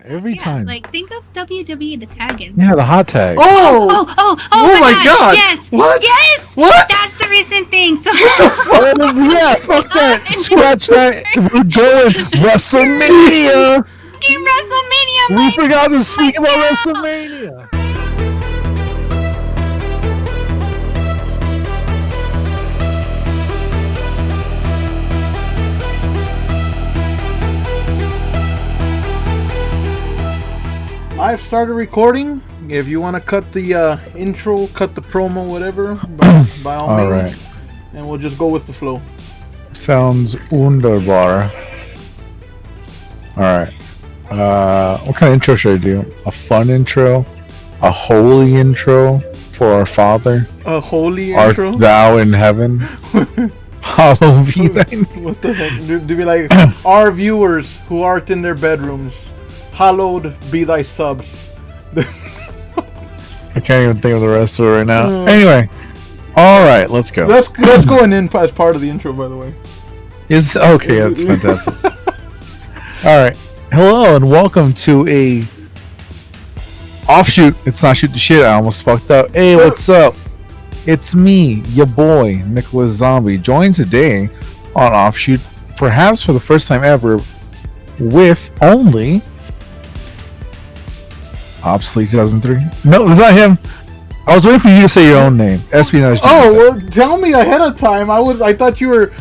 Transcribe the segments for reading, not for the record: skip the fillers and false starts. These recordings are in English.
every time. Like, think of WWE the tagging. Yeah, the hot tag. Oh my god! Yes! What? Yes! What? That's the recent thing. So Yeah, fuck that. Scratch that. We're going WrestleMania. WrestleMania. We forgot to speak about God. WrestleMania. I've started recording. If you want to cut the intro, cut the promo, whatever, by all means. Right. And we'll just go with the flow. Sounds wunderbar. Alright. What kind of intro should I do? A fun intro? A holy intro for our Father? A holy intro? Art thou in heaven? Hallowed be thy name. What the heck? Do we like our viewers who art in their bedrooms? Hallowed be thy subs. I can't even think of the rest of it right now. Anyway. Alright, let's go. That's going in as part of the intro, by the way. Okay, that's fantastic. Alright. Hello and welcome to a offshoot. It's not shoot the shit. I almost fucked up. Hey, what's up? It's me, your boy, Nicholas Zombie, joined today on offshoot, perhaps for the first time ever, with only Obsolete 2003. No, it's not him. I was waiting for you to say your own name. Espionage. Oh, well, tell me ahead of time. I thought you were.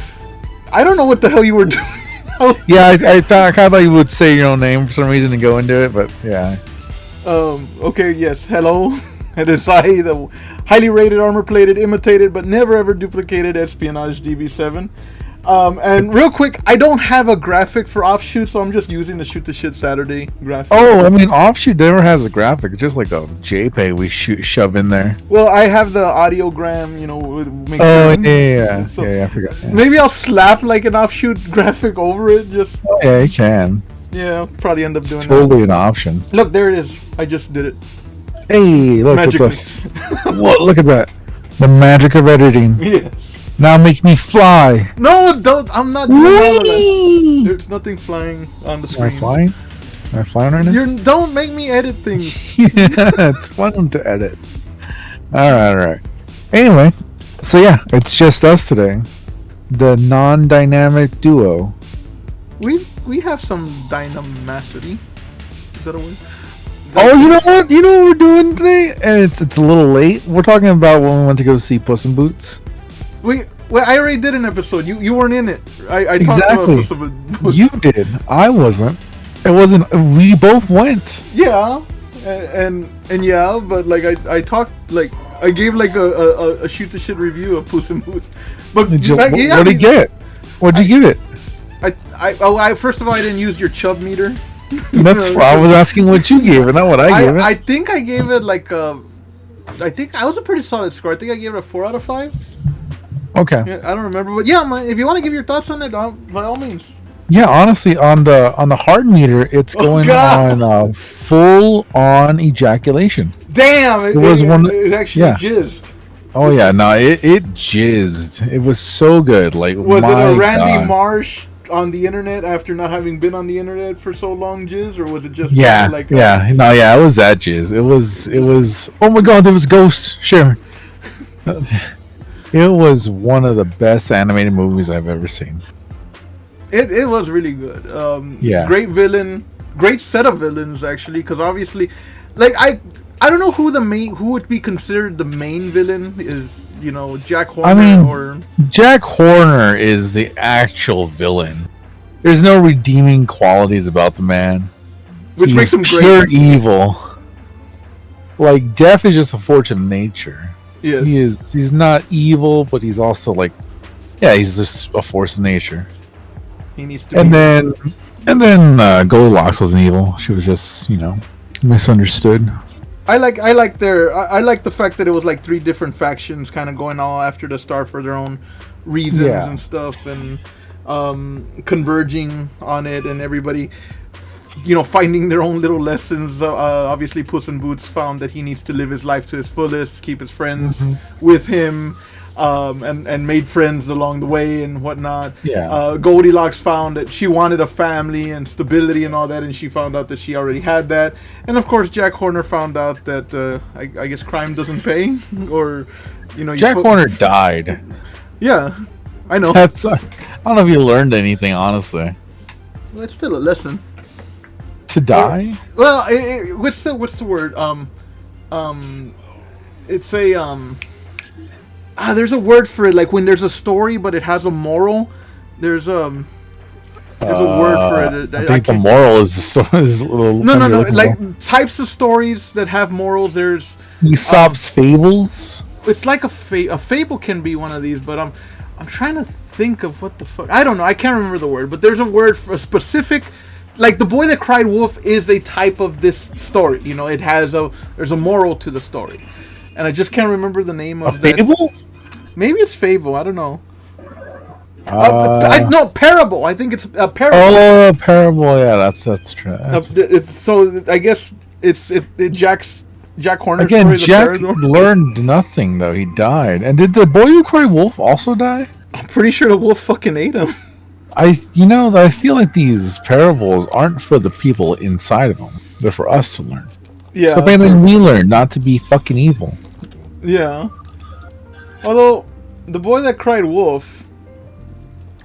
I don't know what the hell you were doing. Yeah, I kind of thought you would say your own name for some reason and go into it, but yeah. Okay, yes. Hello. It is I, the highly rated, armor-plated, imitated, but never ever duplicated Espionage DB7. And real quick, I don't have a graphic for Offshoot, so I'm just using the Shoot the Shit Saturday graphic. Oh, I mean, Offshoot never has a graphic. It's just like a JPEG we shove in there. Well, I have the audiogram, you know. Yeah. So I forgot. Yeah. Maybe I'll slap like an Offshoot graphic over it. Just Yeah, you can. Yeah, I'll probably end up doing It's totally an option. Look, there it is. I just did it. Hey, look at this. What? Look at that. The magic of editing. Yes. Now make me fly. No, don't. I'm not doing all of that. There's nothing flying on the screen. Am I flying? Am I flying right now? Don't make me edit things. Yeah, it's fun to edit. Alright. Anyway, so yeah, it's just us today. The non-dynamic duo. We have some dynamicity. Is that a word? Oh, you know what? You know what we're doing today? And it's a little late. We're talking about when we went to go see Puss in Boots. I already did an episode. You weren't in it. I exactly. Talked about Puss. You did. I wasn't. It wasn't. We both went. Yeah, and yeah, but like I talked like I gave like a shoot the shit review of Puss in Boots. But what did you get? What'd you give it? I first of all I didn't use your chub meter. That's why I was asking what you gave it, not what I gave it. I think I gave it like I think I was a pretty solid score. I think I gave it a 4 out of 5. Okay. Yeah, I don't remember, but yeah, if you want to give your thoughts on it, by all means. Yeah, honestly, on the heart meter, it's going on full on ejaculation. Damn! It actually jizzed. Oh yeah, no, it jizzed. It was so good. Like, was it a Randy Marsh on the internet after not having been on the internet for so long jizz, or was it just it was that jizz. It was oh my god, there was Ghost Sharon. It was one of the best animated movies I've ever seen. It was really good. Great villain, great set of villains actually, because obviously, like I don't know who would be considered the main villain is, you know, Jack Horner Jack Horner is the actual villain. There's no redeeming qualities about the man. Which makes him pure evil. Like, death is just a force of nature. Yes. He's not evil, but he's also like, he's just a force of nature. He needs to. And then Goldilocks wasn't evil. She was just, you know, misunderstood. I like the fact that it was like 3 different factions kind of going all after the star for their own reasons and stuff, and converging on it, and everybody, you know, finding their own little lessons. Obviously, Puss in Boots found that he needs to live his life to his fullest, keep his friends with him. and made friends along the way and whatnot. Yeah. Goldilocks found that she wanted a family and stability and all that, and she found out that she already had that. And of course, Jack Horner found out that I guess crime doesn't pay, or Jack Horner died. Yeah, I know. I don't know if you learned anything, honestly. Well, it's still a lesson. To die? Well, what's the word? It's a there's a word for it. Like when there's a story, but it has a moral. There's a word for it. I think the moral is the story. Is a little no. Like types of stories that have morals. There's Aesop's fables. It's like a fable can be one of these, but I'm trying to think of what the fuck. I don't know. I can't remember the word, but there's a word for a specific. Like The Boy That Cried Wolf is a type of this story. It has there's a moral to the story, and I just can't remember the name of a fable. Maybe it's fable. I don't know. No, parable. I think it's a parable. Oh, parable. Yeah, that's true. It's so. I guess it's Jack Horner. Again, story, Jack learned nothing though. He died. And did the Boy Who Cried Wolf also die? I'm pretty sure the wolf fucking ate him. I feel like these parables aren't for the people inside of them. They're for us to learn. Yeah. So maybe we learn not to be fucking evil. Yeah. Although, The Boy That Cried Wolf,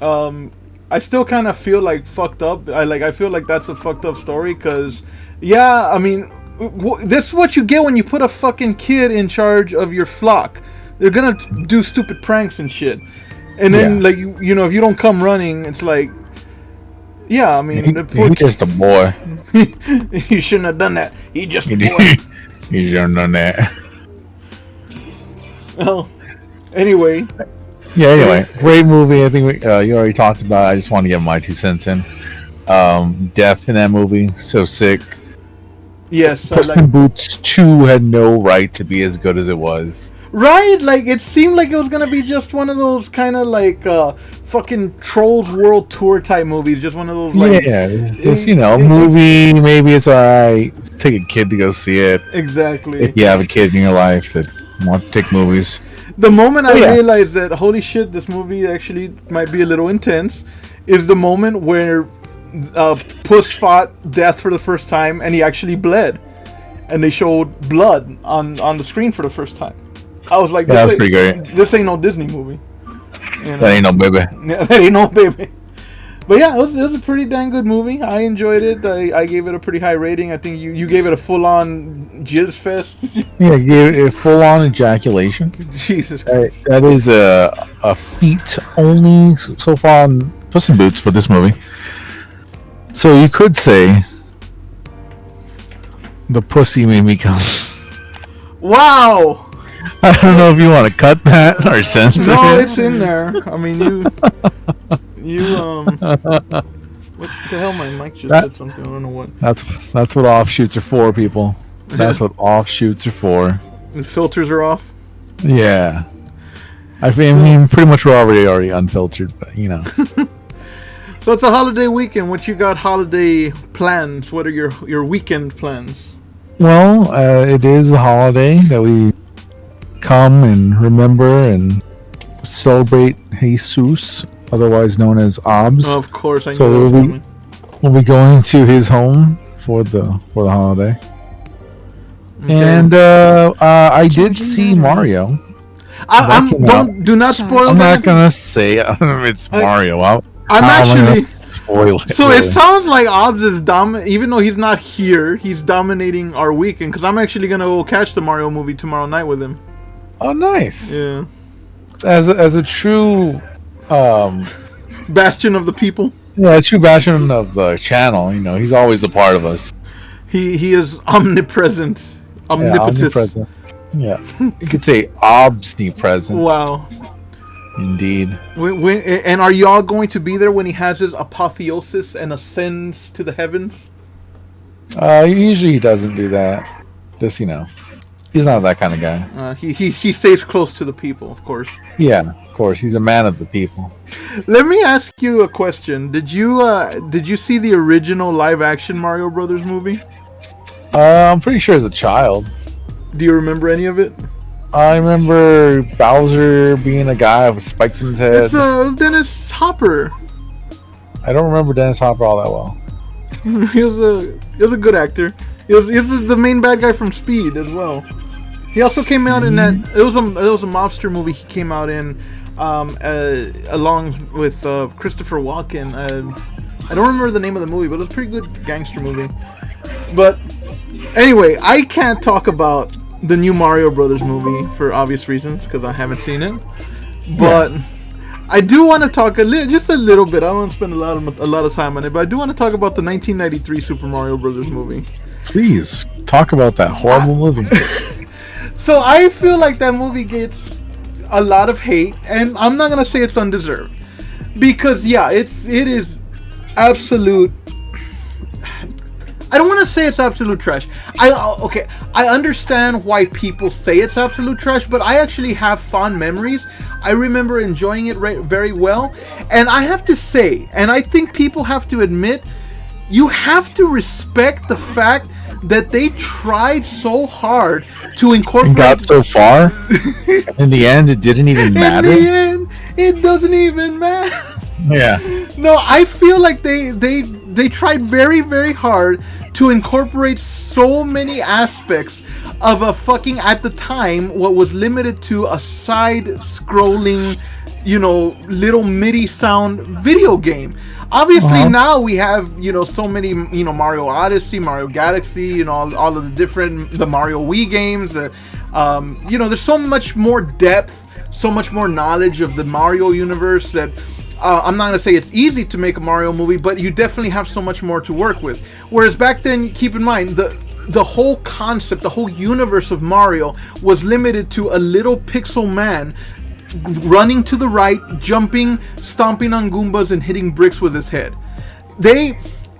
I still kind of feel like fucked up. I feel like that's a fucked up story because, yeah, I mean, this is what you get when you put a fucking kid in charge of your flock. They're gonna do stupid pranks and shit. And then, if you don't come running, it's like, yeah, I mean, he's just a boy. You shouldn't have done that. He just a boy. You shouldn't have done that. Well, anyway. Yeah, anyway. Great movie. I think you already talked about it. I just want to get my 2 cents in. Death in that movie. So sick. Yes. Puss in Boots 2 had no right to be as good as it was. Right? Like, it seemed like it was going to be just one of those kind of like fucking Trolls World Tour type movies. Just one of those like... Yeah, just, movie. Maybe it's alright. Take a kid to go see it. Exactly. If you have a kid in your life that wants to take movies. The moment I realized that, holy shit, this movie actually might be a little intense, is the moment where Puss fought Death for the first time and he actually bled. And they showed blood on the screen for the first time. I was like, that's pretty great. This ain't no Disney movie. That ain't no baby. Yeah, that ain't no baby. But yeah, it was a pretty dang good movie. I enjoyed it. I gave it a pretty high rating. I think you gave it a full-on jizz fest. Yeah, gave it a full-on ejaculation. Jesus Christ. That is a feat only so far on Puss in Boots for this movie. So you could say the pussy made me come. Wow! I don't know if you want to cut that or censor it. No, it's in there. I mean, what the hell? My mic just said something. I don't know what. That's what offshoots are for, people. That's what offshoots are for. The filters are off. Yeah. I mean, pretty much we're already unfiltered, but So it's a holiday weekend. What you got holiday plans? What are your weekend plans? Well, it is a holiday that we come and remember and celebrate Jesus, otherwise known as Obs. Oh, of course, I know. So we'll be going to his home for the holiday. Okay. And I did see Mario. Do not spoil. I'm not gonna say it's Mario. I'm actually spoil it. So really. It sounds like Obs is even though he's not here, he's dominating our weekend. Because I'm actually gonna go catch the Mario movie tomorrow night with him. Oh, nice. Yeah. As a true bastion of the people. Yeah, a true bastion of the channel. He's always a part of us. He is omnipresent. Omnipotent. Yeah. You could say omnipresent. Wow. Indeed. And are y'all going to be there when he has his apotheosis and ascends to the heavens? Usually he doesn't do that. Just he's not that kind of guy. He stays close to the people, of course. Yeah, of course. He's a man of the people. Let me ask you a question. Did you see the original live action Mario Brothers movie? I'm pretty sure as a child. Do you remember any of it? I remember Bowser being a guy with spikes in his head. It's Dennis Hopper. I don't remember Dennis Hopper all that well. He was a good actor. He was the main bad guy from Speed as well. He also came out in that. It was a mobster movie. He came out in, along with Christopher Walken. I don't remember the name of the movie, but it was a pretty good gangster movie. But anyway, I can't talk about the new Mario Brothers movie for obvious reasons because I haven't seen it. But I do want to talk just a little bit. I don't want to spend a lot of time on it, but I do want to talk about the 1993 Super Mario Brothers movie. Please talk about that horrible movie. So I feel like that movie gets a lot of hate, and I'm not gonna say it's undeserved, because it is absolute. I don't want to say it's absolute trash. I understand why people say it's absolute trash, but I actually have fond memories. I remember enjoying it very well, and I have to say, and I think people have to admit, you have to respect the fact that they tried so hard to incorporate. And got so far. In the end, it didn't even matter. In the end, it doesn't even matter. Yeah. No, I feel like they tried very, very hard to incorporate so many aspects of a fucking, at the time, what was limited to a side-scrolling, little MIDI sound video game. Obviously, now we have, so many, Mario Odyssey, Mario Galaxy, all of the Mario Wii games. There's so much more depth, so much more knowledge of the Mario universe that I'm not going to say it's easy to make a Mario movie, but you definitely have so much more to work with. Whereas back then, keep in mind, the whole concept, the whole universe of Mario was limited to a little pixel man running to the right, jumping, stomping on Goombas, and hitting bricks with his head.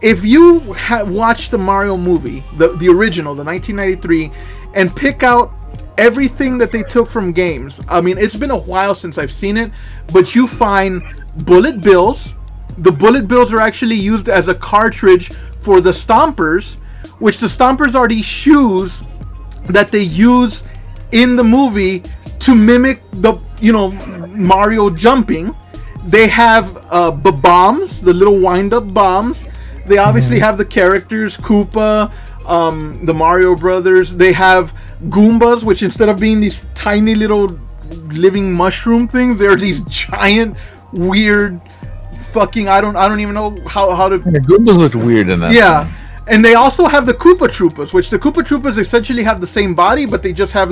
If you watch the Mario movie, the original, the 1993, and pick out everything that they took from games, I mean, it's been a while since I've seen it, but you find bullet bills. The bullet bills are actually used as a cartridge for the Stompers, which the Stompers are these shoes that they use in the movie to mimic the Mario jumping. They have the bombs, the little wind-up bombs. They obviously have the characters, Koopa, the Mario Brothers. They have Goombas, which instead of being these tiny little living mushroom things, they're these giant, weird, fucking, I don't even know how to. Yeah, Goombas looked weird in that. Yeah. Thing. And they also have the Koopa Troopas, which the Koopa Troopas essentially have the same body, but they just have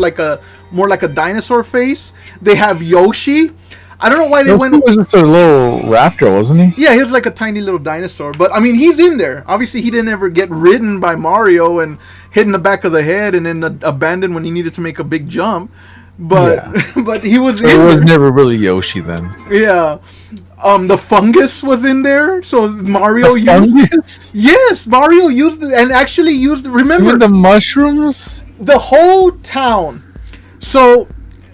more like a dinosaur face. They have Yoshi. I don't know why they went. He was just a little raptor, wasn't he? Yeah, he was like a tiny little dinosaur. But I mean, he's in there. Obviously, he didn't ever get ridden by Mario and hit in the back of the head and then abandoned when he needed to make a big jump. But but he was. So it was never really Yoshi then. Yeah. The fungus was in there, so Mario used. Fungus? Yes, Mario used it and actually used. Remember the mushrooms? The whole town. So.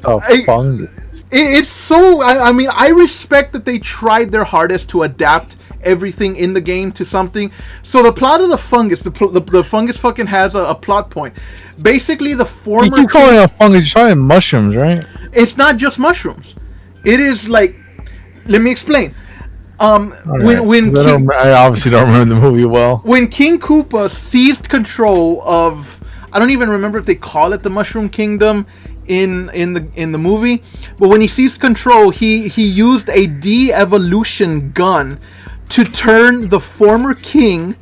Fungus. It's so. I mean, I respect that they tried their hardest to adapt everything in the game to something. So the plot of the fungus, the fungus fucking has a plot point. Basically, the former. You keep calling it a fungus. You're trying mushrooms, right? It's not just mushrooms. It is like. Let me explain. I obviously don't remember the movie well. When King Koopa seized control of, I don't even remember if they call it the Mushroom Kingdom in the movie, but when he seized control, he used a de-evolution gun to turn the former king,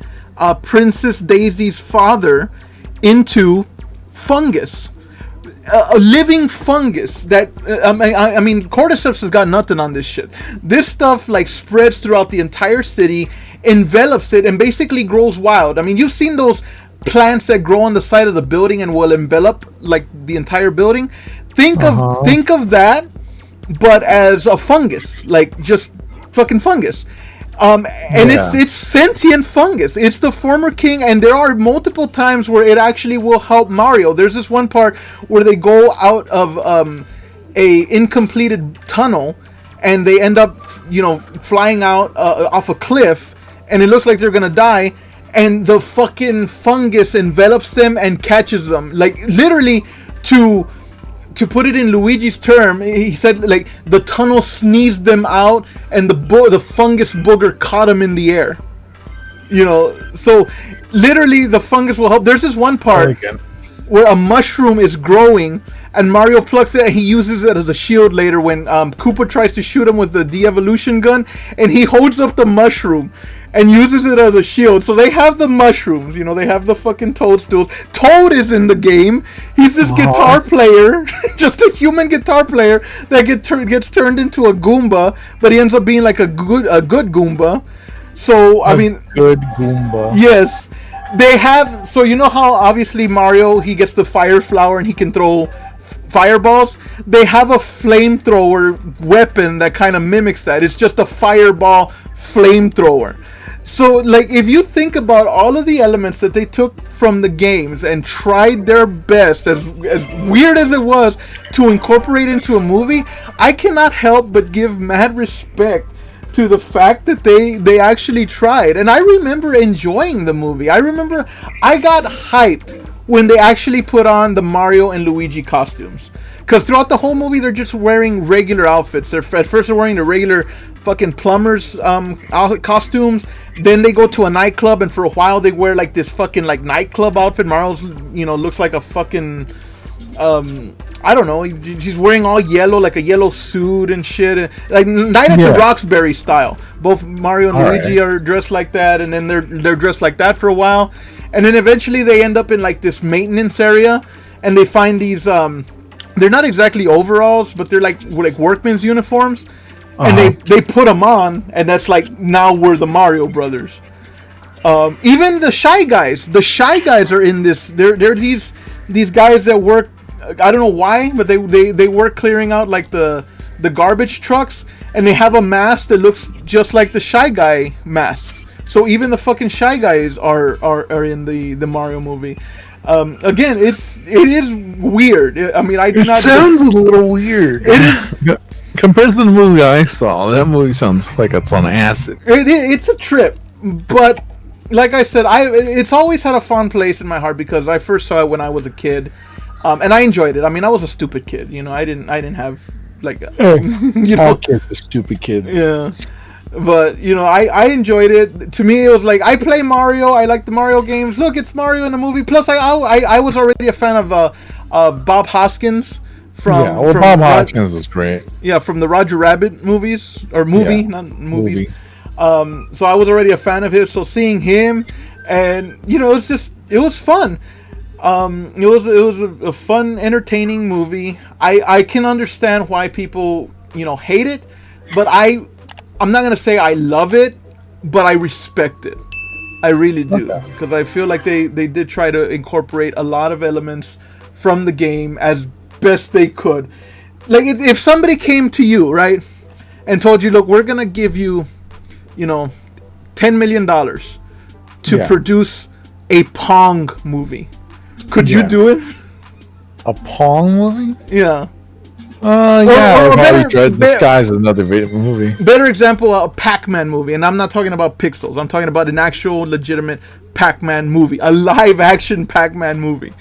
Princess Daisy's father, into fungus. A living fungus that I mean Cordyceps has got nothing on this shit. This stuff like spreads throughout the entire city, envelops it, and basically grows wild. I mean, you've seen those plants that grow on the side of the building and will envelop like the entire building. Think of that, but as a fungus, like just fucking fungus. It's sentient fungus. It's the former king, and there are multiple times where it actually will help Mario. There's this one part where they go out of a incompleted tunnel, and they end up, flying out off a cliff, and it looks like they're gonna die, and the fucking fungus envelops them and catches them, like literally to to put it in Luigi's term, he said like the tunnel sneezed them out, and the fungus booger caught him in the air. You know, so literally the fungus will help. There's this one part where a mushroom is growing, and Mario plucks it and he uses it as a shield later when Koopa tries to shoot him with the de-evolution gun, and he holds up the mushroom and uses it as a shield. So they have the mushrooms, you know, they have the fucking toadstools. Toad is in the game. He's this guitar player, just a human guitar player that gets turned into a Goomba, but he ends up being like a good Goomba. So I mean, good Goomba. Yes, they have. So you know how obviously Mario, he gets the fire flower and he can throw fireballs. They have a flamethrower weapon that kind of mimics that. It's just a fireball flamethrower. So like if you think about all of the elements that they took from the games and tried their best, as weird as it was, to incorporate into a movie, I cannot help but give mad respect to the fact that they actually tried. And I remember enjoying the movie. I remember I got hyped when they actually put on the Mario and Luigi costumes, because throughout the whole movie they're just wearing regular outfits. At first they're wearing the regular fucking plumbers costumes, then they go to a nightclub, and for a while they wear like this fucking like nightclub outfit. Mario's, you know, looks like a fucking I don't know, he's wearing all yellow, like a yellow suit and shit, like Night at the Roxbury style. Both Mario and Luigi are dressed like that, and then they're dressed like that for a while, and then eventually they end up in like this maintenance area, and they find these they're not exactly overalls, but they're like workmen's uniforms, and they put them on, and that's like, now we're the Mario Brothers. Even the Shy Guys are in this. They're these guys that work. I don't know why, but they work clearing out like the garbage trucks, and they have a mask that looks just like the Shy Guy mask. So even the fucking Shy Guys are in the Mario movie. Again, it is weird. I mean, it sounds a little weird. Compared to the movie I saw, that movie sounds like it's on acid. It's a trip, but like I said, it's always had a fond place in my heart because I first saw it when I was a kid. And I enjoyed it. I mean, I was a stupid kid, you know. I didn't have like, you know, all kids are stupid kids. Yeah, but you know, I enjoyed it. To me, it was like, I play Mario. I like the Mario games. Look, it's Mario in the movie. Plus, I was already a fan of Bob Hoskins from. Yeah, well, Bob Hoskins is great. Yeah, from the Roger Rabbit movies not movies. So I was already a fan of his. So seeing him, and you know, it was fun. It was a fun, entertaining movie. I can understand why people, you know, hate it, but I'm not gonna say I love it, but I respect it. I really do, because I feel like they did try to incorporate a lot of elements from the game as best they could. Like if somebody came to you, right, and told you, look, we're gonna give you, you know, $10 million to produce a Pong movie. Could you do it? A Pong movie? Yeah. Or Harry Dread Disguise is another movie. Better example, a Pac-Man movie, and I'm not talking about pixels. I'm talking about an actual, legitimate Pac-Man movie, a live-action Pac-Man movie.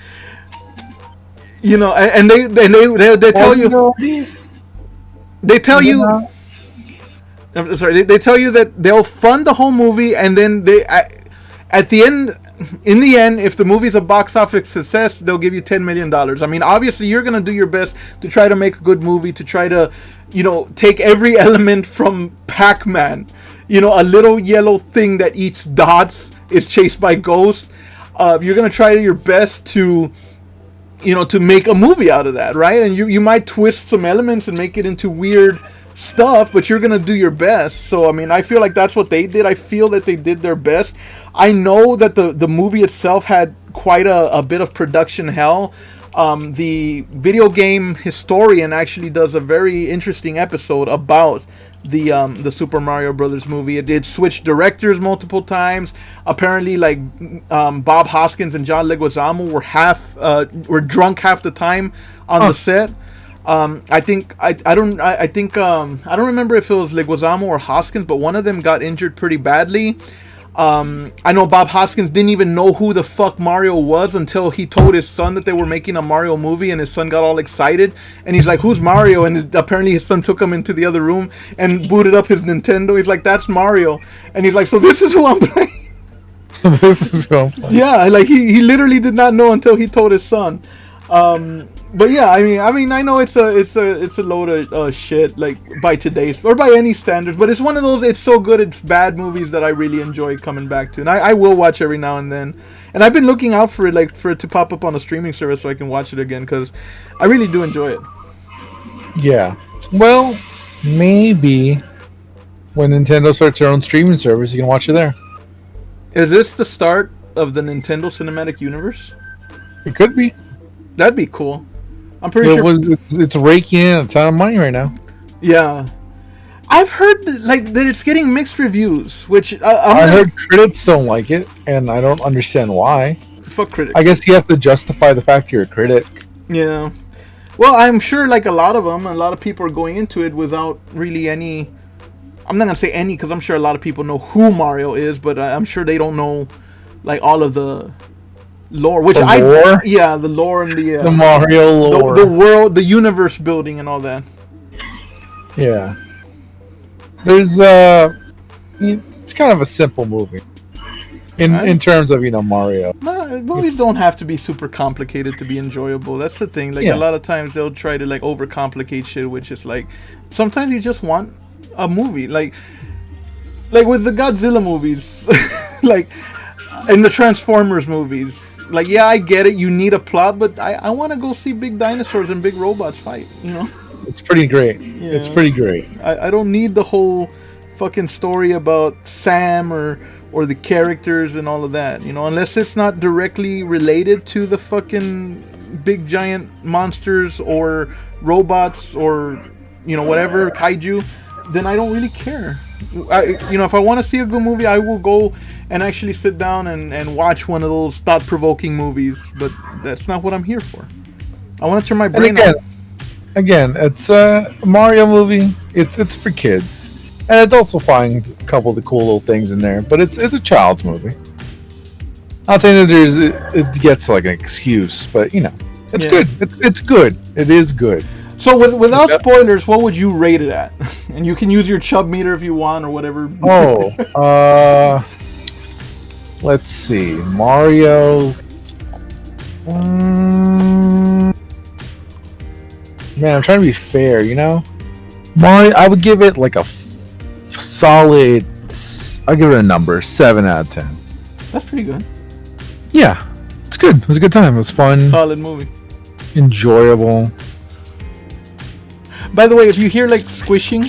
You know, and they tell you. They tell you. I'm sorry. They tell you that they'll fund the whole movie, and then at the end. In the end, if the movie's a box office success, they'll give you $10 million. I mean, obviously, you're going to do your best to try to make a good movie, to try to, you know, take every element from Pac-Man. You know, a little yellow thing that eats dots is chased by ghosts. You're going to try your best to, you know, to make a movie out of that, right? And you might twist some elements and make it into weird stuff, but you're gonna do your best. So I mean, I feel like that's what they did. I feel that they did their best. I know that the movie itself had quite a bit of production hell. The video game historian actually does a very interesting episode about the Super Mario Brothers movie. It did switch directors multiple times. Apparently, like Bob Hoskins and John Leguizamo were drunk half the time on the set. I don't remember if it was Leguizamo or Hoskins, but one of them got injured pretty badly. I know Bob Hoskins didn't even know who the fuck Mario was until he told his son that they were making a Mario movie, and his son got all excited, and he's like, "Who's Mario?" And apparently his son took him into the other room and booted up his Nintendo. He's like, "That's Mario," and he's like, "So this is who I'm playing." This is so funny. Yeah, like he literally did not know until he told his son. But yeah, I mean, I know it's a load of shit, like by today's or by any standards. But it's one of those, it's so good, it's bad movies that I really enjoy coming back to, and I will watch every now and then. And I've been looking out for it, like for it to pop up on a streaming service so I can watch it again, because I really do enjoy it. Yeah. Well, maybe when Nintendo starts their own streaming service, you can watch it there. Is this the start of the Nintendo Cinematic Universe? It could be. That'd be cool. I'm pretty sure it's raking in a ton of money right now. Yeah, I've heard that it's getting mixed reviews, which I heard critics don't like it, and I don't understand why. Fuck critics. I guess you have to justify the fact you're a critic. Yeah. Well, I'm sure like a lot of people are going into it without really any. I'm not gonna say any because I'm sure a lot of people know who Mario is, but I'm sure they don't know like all of the lore, which the lore and the Mario lore, the world, the universe building, and all that. Yeah, there's it's kind of a simple movie in terms of Mario. Movies don't have to be super complicated to be enjoyable. That's the thing. Like a lot of times they'll try to like overcomplicate shit, which is like sometimes you just want a movie like with the Godzilla movies, like in the Transformers movies. Like, yeah, I get it. You need a plot, but I want to go see big dinosaurs and big robots fight, It's pretty great. Yeah. It's pretty great. I don't need the whole fucking story about Sam or the characters and all of that, unless it's not directly related to the fucking big giant monsters or robots or, whatever, kaiju, then I don't really care. If I want to see a good movie, I will go and actually sit down and watch one of those thought-provoking movies. But that's not what I'm here for. I want to turn my brain off. Again, it's a Mario movie. It's for kids, and adults will find a couple of the cool little things in there. But it's a child's movie. I'll tell you that it gets like an excuse, but it's good. It's good. It is good. So without spoilers, what would you rate it at? And you can use your chub meter if you want or whatever. Let's see. Mario. Man, I'm trying to be fair, Mario, I would give it like a solid. I'll give it a number 7 out of 10. That's pretty good. Yeah, it's good. It was a good time. It was fun. Solid movie. Enjoyable. By the way, if you hear like squishing,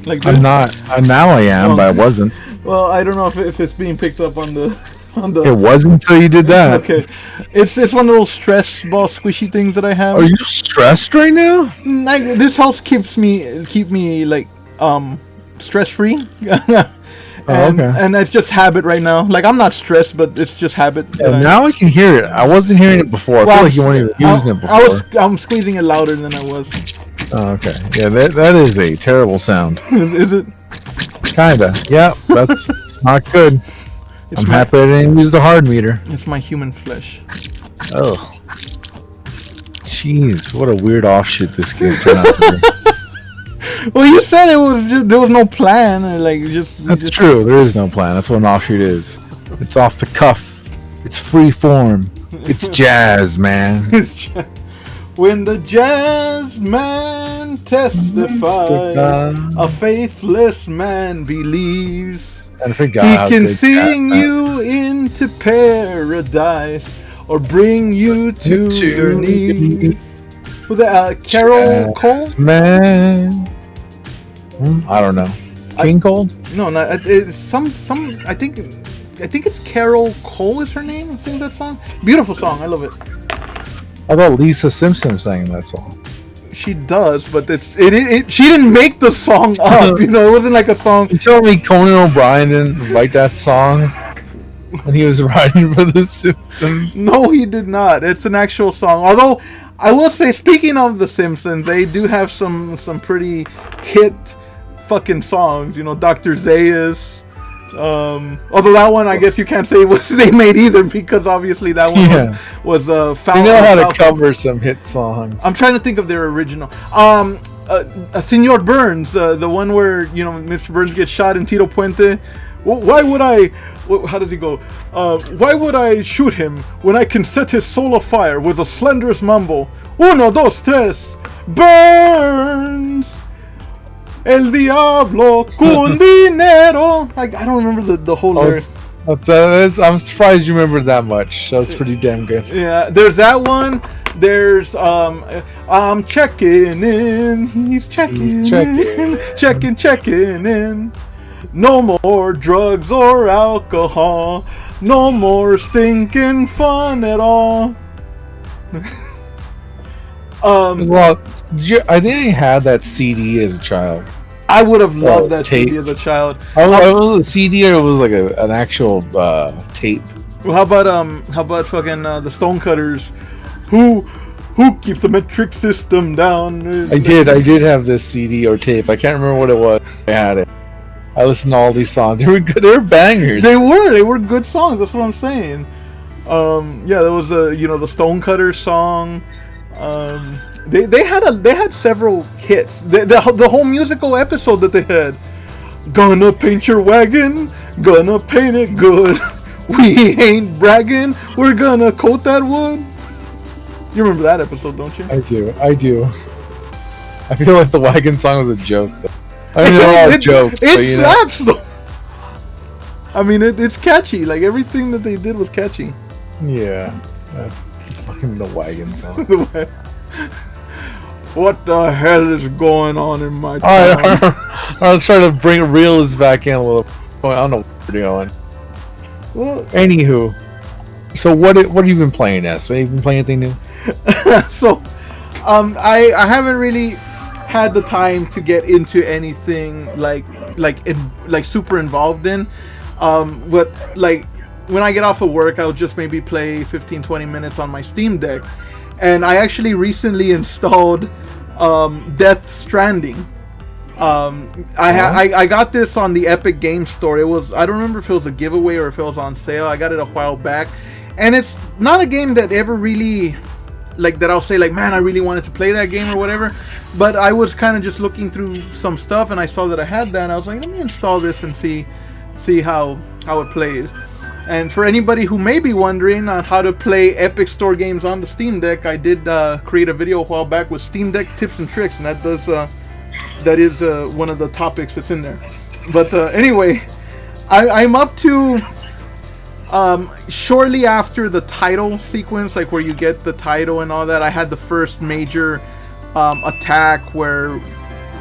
like this, I'm not. Now I am, but I wasn't. Well, I don't know if it's being picked up on the. It wasn't until you did that. Okay, it's one of those stress ball squishy things that I have. Are you stressed right now? Like, this house keep me like stress free. And it's just habit right now. Like, I'm not stressed, but it's just habit. Now I can hear it. I wasn't hearing it before. I feel like you weren't even using it before. I'm squeezing it louder than I was. Oh, okay. Yeah, that is a terrible sound. Is it? Kinda. Yeah, it's not good. I'm happy I didn't use the hard meter. It's my human flesh. Oh. Jeez, what a weird offshoot this kid turned out to be. Well, you said there was no plan. That's true. There is no plan. That's what an offshoot is. It's off the cuff. It's free form. It's jazz, man. When the jazz man testifies, a faithless man believes. He can sing you into paradise or bring you to your knees. Was that Carol Cole? Man. I don't know. King Cold? No, it's some. I think it's Carol Cole is her name. I sing that song. Beautiful song. I love it. I thought Lisa Simpson sang that song. She does, but she didn't make the song up. It wasn't like a song. You telling me Conan O'Brien didn't write that song when he was writing for the Simpsons? No, he did not. It's an actual song. Although I will say, speaking of the Simpsons, they do have some pretty hit fucking songs. Dr. Zayas, Although that one, I guess you can't say it was they made either, because obviously that one was foul. You know how to cover some hit songs. I'm trying to think of their original. Senor Burns, the one where Mr. Burns gets shot in Tito Puente. Why would I? How does he go? Why would I shoot him when I can set his soul afire? Was a slenderous mumble. Uno, dos, tres. Burns. El diablo con dinero. I don't remember the whole lyric. I'm surprised you remember that much. That was pretty damn good. Yeah, there's that one. There's I'm checking in. He's checking in. Checking in. No more drugs or alcohol. No more stinking fun at all. Well, I think I had that CD as a child. I would have loved that tape. CD as a child. Was it a CD or it was like an actual tape? Well, how about fucking the Stonecutters? Who keeps the metric system down? I did have this CD or tape. I can't remember what it was. I had it. I listened to all these songs. They were good. They were bangers. They were good songs. That's what I'm saying. Yeah, there was the Stonecutters song. They had several hits. The whole musical episode that they had. Gonna paint your wagon, gonna paint it good. We ain't bragging, we're gonna coat that wood. You remember that episode, don't you? I do. I feel like the wagon song was a joke. I mean, they're all jokes. It slaps though. I mean, it's catchy. Like everything that they did was catchy. Yeah, that's fucking the wagon song. What the hell is going on in my town? I was trying to bring realism back in a little. I don't know what we're doing. Well, anywho, so what have you been playing, S? Have you been playing anything new? So, I haven't really had the time to get into anything like super involved in. But like when I get off of work, I'll just maybe play 15-20 minutes on my Steam Deck. And I actually recently installed Death Stranding. I got this on the Epic Games Store. I don't remember if it was a giveaway or if it was on sale. I got it a while back, and it's not a game that ever really that I'll say man, I really wanted to play that game or whatever. But I was kind of just looking through some stuff, and I saw that I had that, and I was like, let me install this and see how it played. And for anybody who may be wondering on how to play Epic Store games on the Steam Deck, I did create a video a while back with Steam Deck tips and tricks, and that is one of the topics that's in there. But anyway, I'm up to shortly after the title sequence, like where you get the title and all that. I had the first major attack where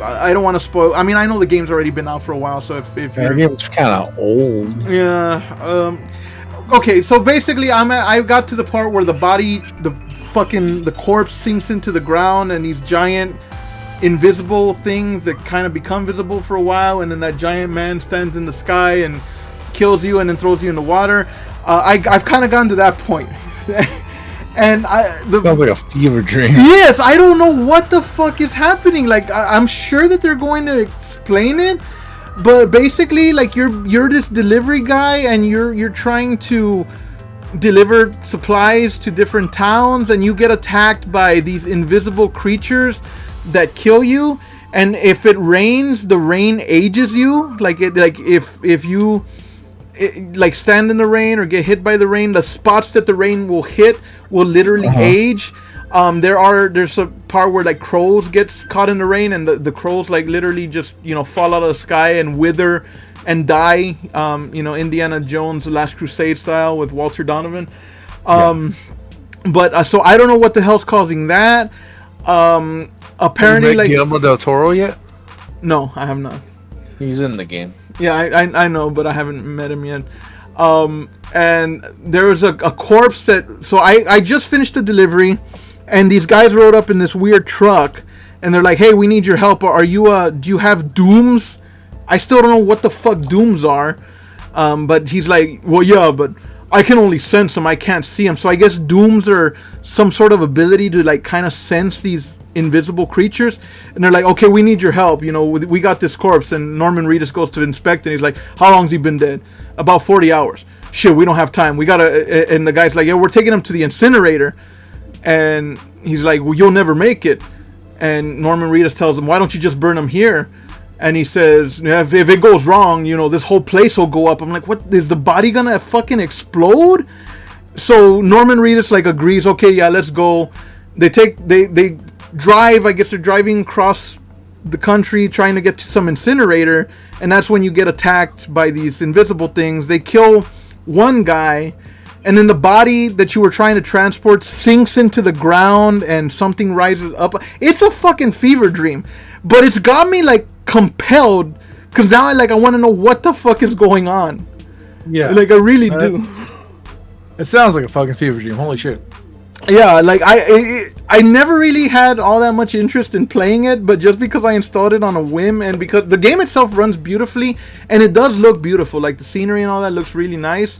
I don't want to spoil. I mean, I know the game's already been out for a while, so if the game's kind of old. Yeah. Okay, so basically, I got to the part where the corpse sinks into the ground, and these giant invisible things that kind of become visible for a while, and then that giant man stands in the sky and kills you, and then throws you in the water. I've kind of gotten to that point. And sounds like a fever dream. Yes, I don't know what the fuck is happening. Like I'm sure that they're going to explain it, but basically, like you're this delivery guy, and you're trying to deliver supplies to different towns, and you get attacked by these invisible creatures that kill you. And if it rains, the rain ages you. If you stand in the rain or get hit by the rain, the spots that the rain will hit will literally age. There's a part where crows gets caught in the rain, and the crows literally just fall out of the sky and wither and die. Indiana Jones The Last Crusade style with Walter Donovan. But so I don't know what the hell's causing that. Apparently, have you met Guillermo del Toro yet? No, I have not. He's in the game. Yeah, I know, but I haven't met him yet. And there was a corpse that... So I just finished the delivery, and these guys rode up in this weird truck, and they're like, hey, we need your help. Are you, do you have dooms? I still don't know what the fuck dooms are. But he's like, well, yeah, but I can only sense them. I can't see them. So I guess dooms are some sort of ability to like kind of sense these invisible creatures. And they're like, okay, we need your help. You know, we got this corpse. And Norman Reedus goes to inspect, and he's like, how long's he been dead? About 40 hours. Shit, we don't have time. We gotta. And the guy's like, yeah, we're taking him to the incinerator. And he's like, well, you'll never make it. And Norman Reedus tells him, why don't you just burn him here? And he says, if it goes wrong, you know, this whole place will go up. I'm like, what? Is the body gonna fucking explode? So Norman Reedus like agrees, okay, yeah, let's go. They drive, I guess they're driving across the country trying to get to some incinerator. And that's when you get attacked by these invisible things. They kill one guy. And then the body that you were trying to transport sinks into the ground and something rises up. It's a fucking fever dream. But it's got me like compelled, because now I want to know what the fuck is going on. Yeah. Like I really do. It sounds like a fucking fever dream. Holy shit. Yeah, like I never really had all that much interest in playing it, but just because I installed it on a whim, and because the game itself runs beautifully, and it does look beautiful, like the scenery and all that looks really nice,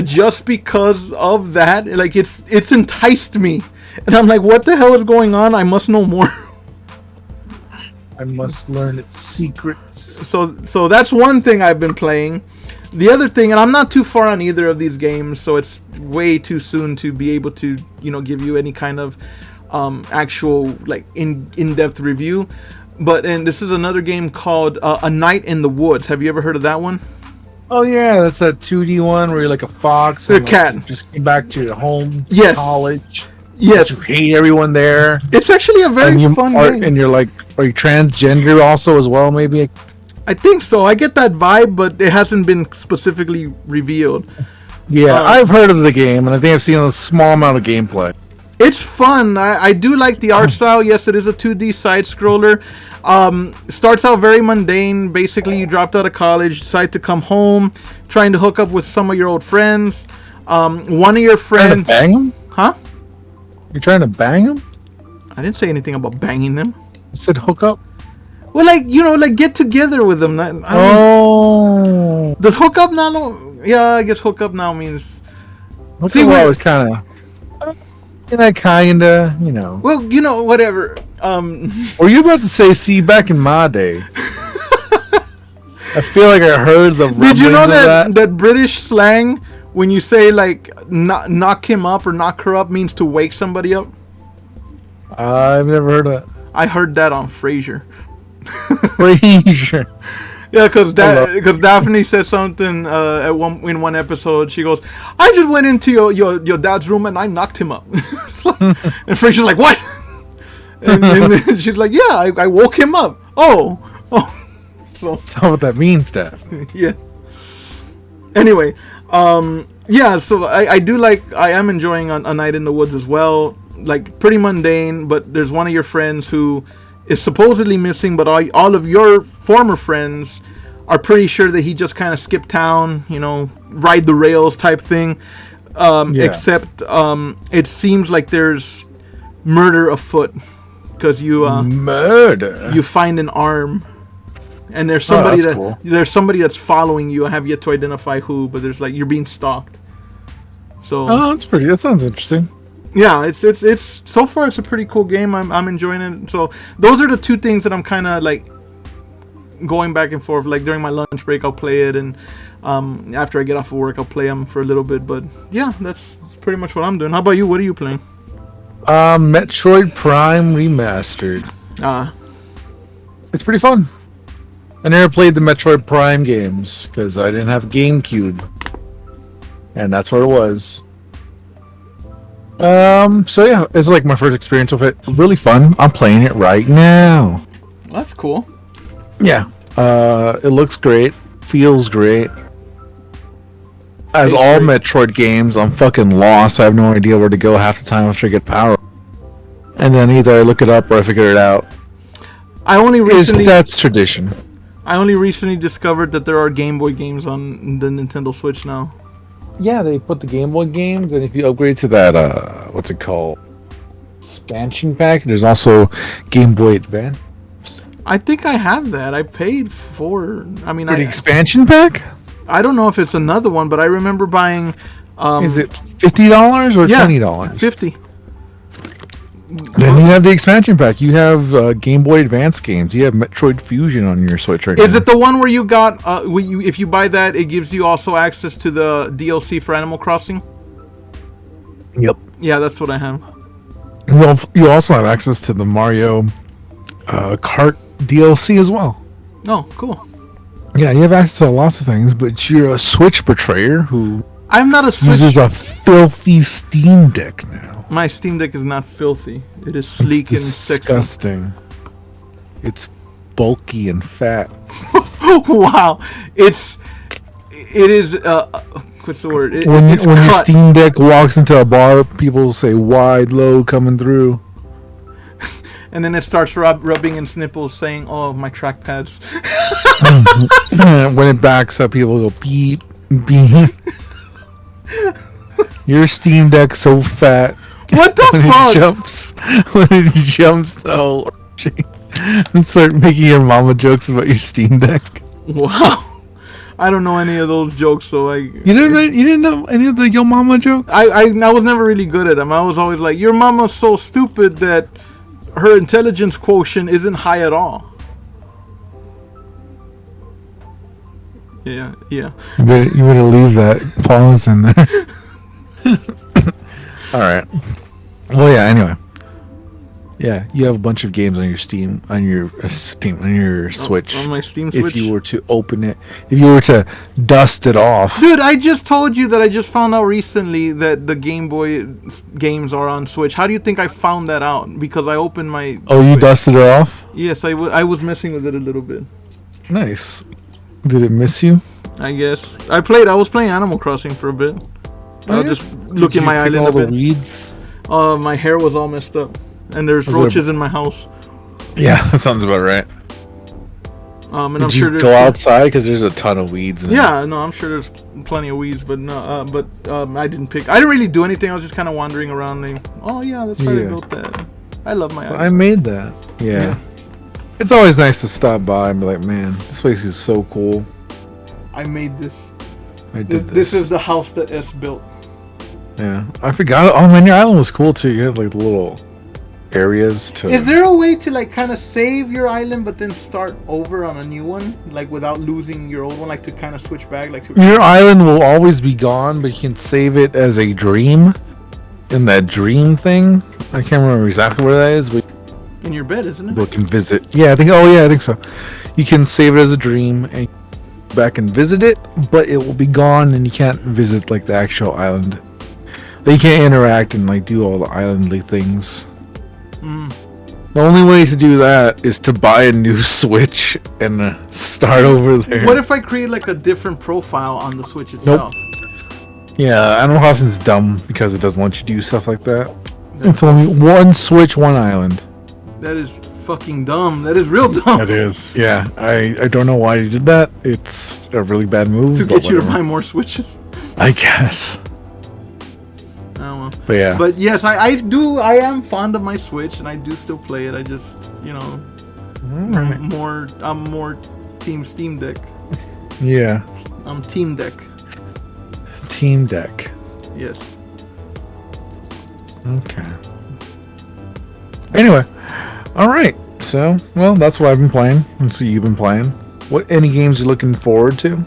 just because of that, like it's enticed me, and I'm like, what the hell is going on? I must know more. I must learn its secrets. So that's one thing I've been playing. The other thing, and I'm not too far on either of these games, so it's way too soon to be able to, give you any kind of actual like in-depth review. And this is another game called A Night in the Woods. Have you ever heard of that one? Oh yeah, that's that 2D one where you're like a fox. You're a cat. You just came back to your home, yes, college. Yes, you hate everyone there. It's actually a very fun game. And you're like, are you transgender also as well? Maybe. I think so. I get that vibe, but it hasn't been specifically revealed. Yeah, I've heard of the game, and I think I've seen a small amount of gameplay. It's fun. I do like the art style. Yes, it is a 2D side scroller. Starts out very mundane. Basically, you dropped out of college, decide to come home, trying to hook up with some of your old friends. One of your friends. Bang them? Huh? You're trying to bang them? I didn't say anything about banging them. I said hook up. Well, like get together with them. Does hook up now? Yeah, I guess hook up now means. See, well, was kind of, kinda. Well, whatever. Were you about to say? See, back in my day, I feel like I heard the. Did you know that British slang, when you say like knock him up or knock her up, means to wake somebody up? I've never heard of that. I heard that on Frasier. Frasier. Yeah, because Daphne said something in one episode. She goes, "I just went into your dad's room and I knocked him up." And Frasier's like, "What?" And then she's like, "Yeah, I woke him up." Oh. So that's not what that means, Daphne. Yeah. Anyway, yeah. So I am enjoying A Night in the Woods as well. Like pretty mundane, but there's one of your friends who is supposedly missing, but all of your former friends are pretty sure that he just kind of skipped town, ride the rails type thing. Except it seems like there's murder afoot because you find an arm, and there's somebody there's somebody that's following you. I have yet to identify who, but there's like you're being stalked. So that sounds interesting. Yeah, it's so far it's a pretty cool game. I'm enjoying it. So those are the two things that I'm kind of like going back and forth. Like during my lunch break, I'll play it, and after I get off of work, I'll play them for a little bit. But yeah, that's pretty much what I'm doing. How about you? What are you playing? Metroid Prime Remastered. It's pretty fun. I never played the Metroid Prime games because I didn't have GameCube, and that's what it was. So yeah, it's like my first experience with it. Really fun. I'm playing it right now. That's cool. Yeah. It looks great. Feels great. As all Metroid games, I'm fucking lost. I have no idea where to go half the time after I get power. And then either I look it up or I figure it out. That's tradition. I only recently discovered that there are Game Boy games on the Nintendo Switch now. Yeah, they put the Game Boy games, and if you upgrade to that, what's it called? Expansion pack, there's also Game Boy Advance. I think I have that. I paid for. The expansion pack? I don't know if it's another one, but I remember buying Is it $50 or Yeah, $20? 50. Then you have the expansion pack. You have Game Boy Advance games. You have Metroid Fusion on your Switch right now. Is it the one where you got? If you buy that, it gives you also access to the DLC for Animal Crossing. Yep. Yeah, that's what I have. Well, you also have access to the Mario Kart DLC as well. Oh, cool. Yeah, you have access to lots of things, but you're a Switch betrayer who I'm not a Switch. uses a filthy Steam Deck now. My Steam Deck is not filthy. It is sleek and sexy. Disgusting. It's bulky and fat. Wow, it is. What's the word? When It's your cut. Steam Deck walks into a bar, people say wide load coming through. And then it starts rubbing its nipples, saying, "Oh, my trackpads." When it backs up, people go beep beep. Your Steam Deck's so fat. What the fuck? When it jumps though, and start making your mama jokes about your Steam Deck. Wow. I don't know any of those jokes, so You didn't know any of the Yo Mama jokes? I was never really good at them. I was always like, your mama's so stupid that her intelligence quotient isn't high at all. Yeah. You better leave that pause in there. All right. Well, yeah. Anyway, yeah, you have a bunch of games on your Switch. On my Steam Switch. If you were to open it, if you were to dust it off, Dude, I just told you that I just found out recently that the Game Boy games are on Switch. How do you think I found that out? Because I opened my. oh, you Switch. dusted it off. Yes, I was messing with it a little bit. Nice. Did it miss you? I guess I was playing Animal Crossing for a bit. I was just looking my Did you island pick a all the bit. weeds. My hair was all messed up, and there's Was there- roaches in my house. Yeah, that sounds about right. And Did I'm you sure there's go outside because there's a ton of weeds? Yeah, no, I'm sure there's plenty of weeds, but no, I didn't pick. I didn't really do anything. I was just kind of wandering around. Like, oh yeah, that's why I Yeah. built that. I love my I island. made that. Yeah. It's always nice to stop by and be like, man, this place is so cool. I made this. I did This is the house that S built. Yeah, I forgot. Oh man, your island was cool too. You had like the little areas to. Is there a way to like kind of save your island, but then start over on a new one, like without losing your old one, like to kind of switch back, like? Your island will always be gone, but you can save it as a dream. In that dream thing, I can't remember exactly where that is, but In your bed, isn't it? people can visit. Yeah, I think. Oh yeah, I think so. You can save it as a dream and go back and visit it, but it will be gone, and you can't visit like the actual island. But you can't interact and like do all the islandly things. The only way to do that is to buy a new Switch and start over there. What if I create like a different profile on the Switch itself? Yeah, Animal Crossing's dumb because it doesn't let you do stuff like that. It's only one Switch, one island. That is fucking dumb. That is real dumb. It is. Yeah, I don't know why you did that. It's a really bad move. To but get you to whatever. buy more Switches. I guess. Oh well. But yeah. But yes, I am fond of my Switch and I do still play it. I just, I'm more Team Steam Deck. Yeah. I'm Team Deck. Team Deck. Yes. Okay. Anyway, all right. So, well, that's what I've been playing. And so you've been playing. What any games you looking forward to?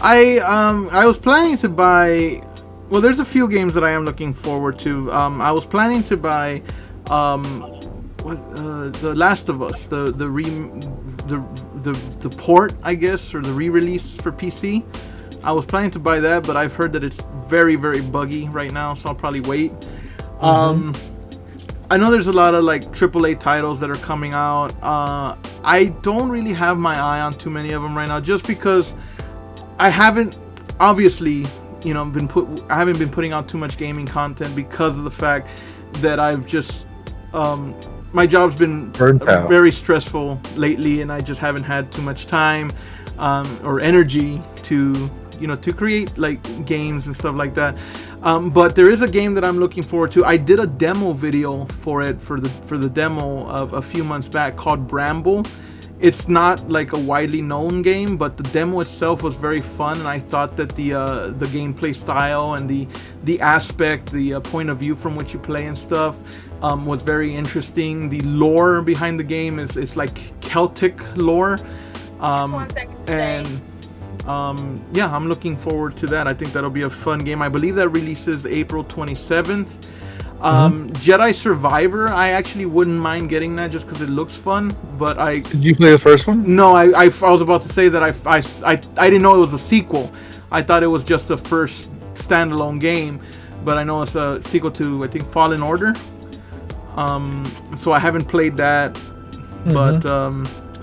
I was planning to buy. Well, there's a few games that I am looking forward to. I was planning to buy, The Last of Us, the port, I guess, or the re-release for PC. I was planning to buy that, but I've heard that it's very, very buggy right now, so I'll probably wait. I know there's a lot of like AAA titles that are coming out. I don't really have my eye on too many of them right now, just because I haven't, obviously, I haven't been putting out too much gaming content because of the fact that I've just, my job's been very stressful lately, and I just haven't had too much time or energy to create like games and stuff like that. But there is a game that I'm looking forward to. I did a demo video for the demo of a few months back called Bramble. it's not like a widely known game, but the demo itself was very fun, and I thought that the gameplay style and the aspect, the point of view from which you play and stuff was very interesting. The lore behind the game is like Celtic lore, Just 1 second. and yeah, I'm looking forward to that. I think that'll be a fun game. I believe that releases April 27th. Jedi Survivor, I actually wouldn't mind getting that just because it looks fun. But Did you play the first one? no, I was about to say that I didn't know it was a sequel. I thought it was just the first standalone game, but I know it's a sequel to, I think, Fallen Order. So I haven't played that, but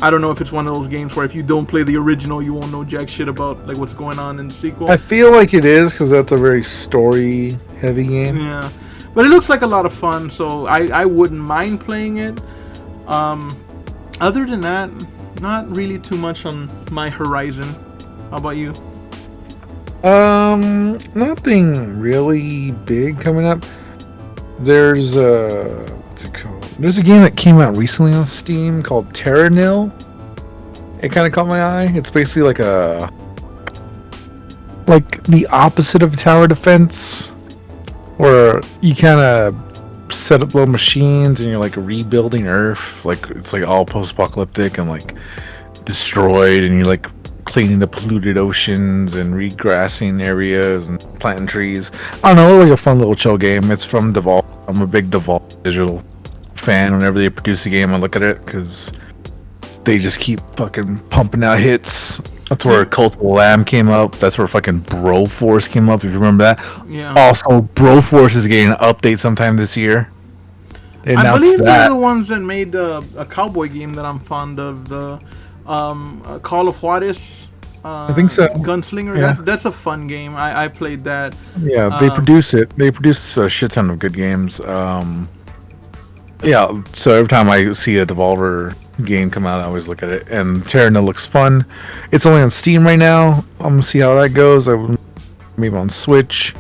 I don't know if it's one of those games where if you don't play the original, you won't know jack shit about like what's going on in the sequel. I feel like it is because that's a very story-heavy game. Yeah, but it looks like a lot of fun, so I wouldn't mind playing it. Other than that, not really too much on my horizon. How about you? Nothing really big coming up. There's what's it called? There's a game that came out recently on Steam called Terranil. It kind of caught my eye. It's basically like the opposite of tower defense, where you kind of set up little machines and you're like rebuilding Earth. Like it's like all post-apocalyptic and like destroyed, and you're like cleaning the polluted oceans and regrassing areas and planting trees. I don't know, like a fun little chill game. It's from Devolve. I'm a big Devolve Digital fan. Whenever they produce a game, I look at it because they just keep fucking pumping out hits. That's where Cult of the Lamb came up. That's where fucking Broforce came up, if you remember that. Yeah. Also, Broforce is getting an update sometime this year. They I announced believe that. they're the ones that made a cowboy game that I'm fond of, the Call of Juarez. I think so. Gunslinger. Yeah. That's a fun game. I played that. Yeah, they produce it. They produce a shit ton of good games. Yeah, so every time I see a Devolver game come out, I always look at it. And Terranil looks fun. It's only on Steam right now. I'm gonna see how that goes. Maybe on Switch.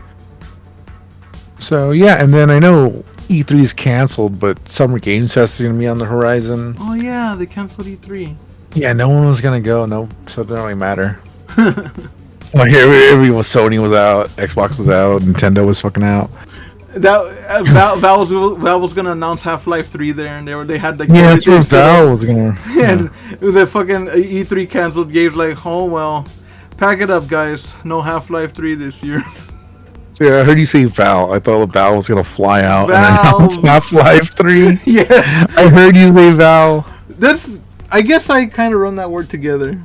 So yeah, and then I know E3 is canceled, but Summer Games Fest is gonna be on the horizon. Oh yeah, they canceled E3. Yeah, no one was gonna go. No, so it didn't really matter. Like everybody was, Sony was out, Xbox was out, Nintendo was fucking out. That Valve was gonna announce Half-Life 3 there, and they had like Yeah, that's where Valve was gonna. and the fucking E3 canceled. Gabe's like, oh well, pack it up, guys. No Half-Life 3 this year. So yeah, I heard you say Val. I thought Val was gonna fly out and Valve. announce Half-Life 3. Yeah, I heard you say Val. I guess I kind of run that word together.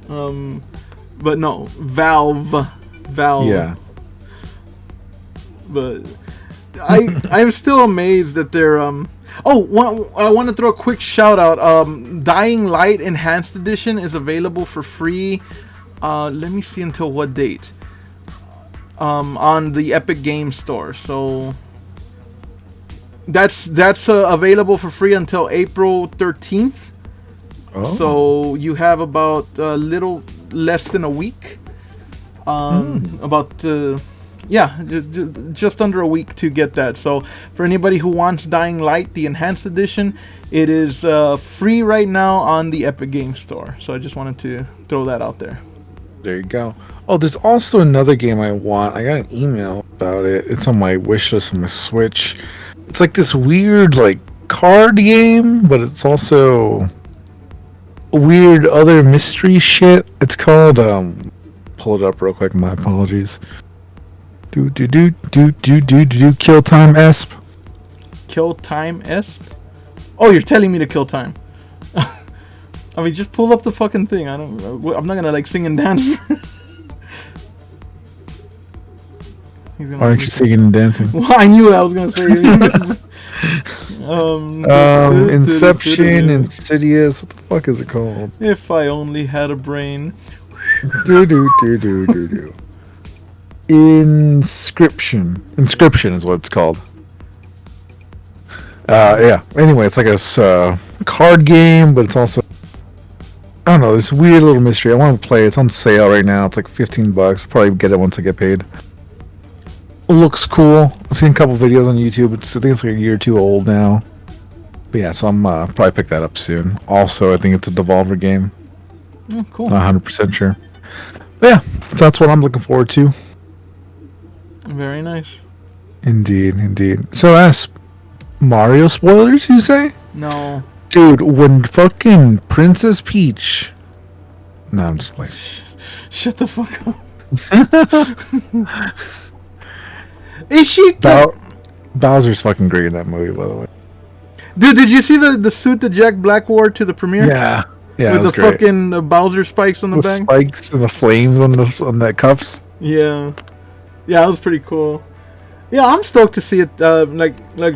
But no, Valve. Yeah. But I'm still amazed that they're I want to throw a quick shout out. Dying Light Enhanced Edition is available for free. Let me see until what date. On the Epic Game Store. So that's available for free until April 13th. Oh. So you have about a little less than a week. Just under a week to get that. So for anybody who wants Dying Light, the Enhanced Edition, it is free right now on the Epic Game Store. So I just wanted to throw that out there. There you go. Oh, there's also another game I want. I got an email about it. It's on my wish list on my Switch. It's like this weird like card game, but it's also weird other mystery shit. It's called pull it up real quick. My apologies. Kill Time Esp. Kill Time Esp? Oh, you're telling me to kill time. I mean, just pull up the fucking thing. I'm not gonna like sing and dance. Why aren't you singing and dancing? Well, I knew I was gonna say. Inception, Insidious. What the fuck is it called? If I only had a brain. Inscription is what it's called. Yeah. Anyway, it's like a card game, but it's also, I don't know, this weird little mystery. I want to play. It's on sale right now. It's like $15. I'll probably get it once I get paid. It looks cool. I've seen a couple videos on YouTube. I think it's like a year or two old now. But yeah, so I'm probably pick that up soon. Also, I think it's a Devolver game. Oh, cool. Not 100% sure. But yeah, so that's what I'm looking forward to. Very nice. Indeed. So, as Mario spoilers, you say? No. Dude, when fucking Princess Peach. No, I'm just playing. Shut the fuck up. Is she? Bowser's fucking great in that movie, by the way. Dude, did you see the suit that Jack Black wore to the premiere? Yeah, with the great. fucking Bowser spikes on the back. Spikes and the flames on the cuffs. Yeah, that was pretty cool. Yeah, I'm stoked to see it. I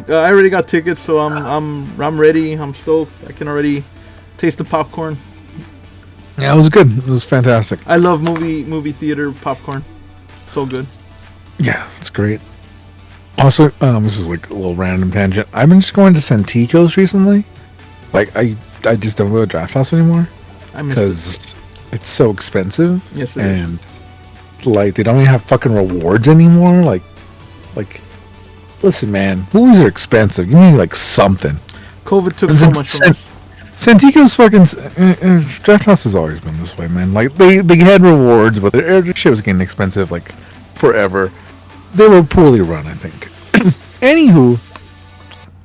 already got tickets, so I'm ready. I'm stoked. I can already taste the popcorn. Yeah, it was good. It was fantastic. I love movie theater popcorn. So good. Yeah, it's great. Also, this is like a little random tangent. I've been just going to Santikos recently. Like, I just don't go to Draft House anymore because it's so expensive. Yes, it and like they don't even have fucking rewards anymore. Like, listen, man, movies are expensive. You need like something. COVID took so much from us. Santikos fucking Draft House has always been this way, man. Like they had rewards, but their shit was getting expensive like forever. They were poorly run, I think. Anywho,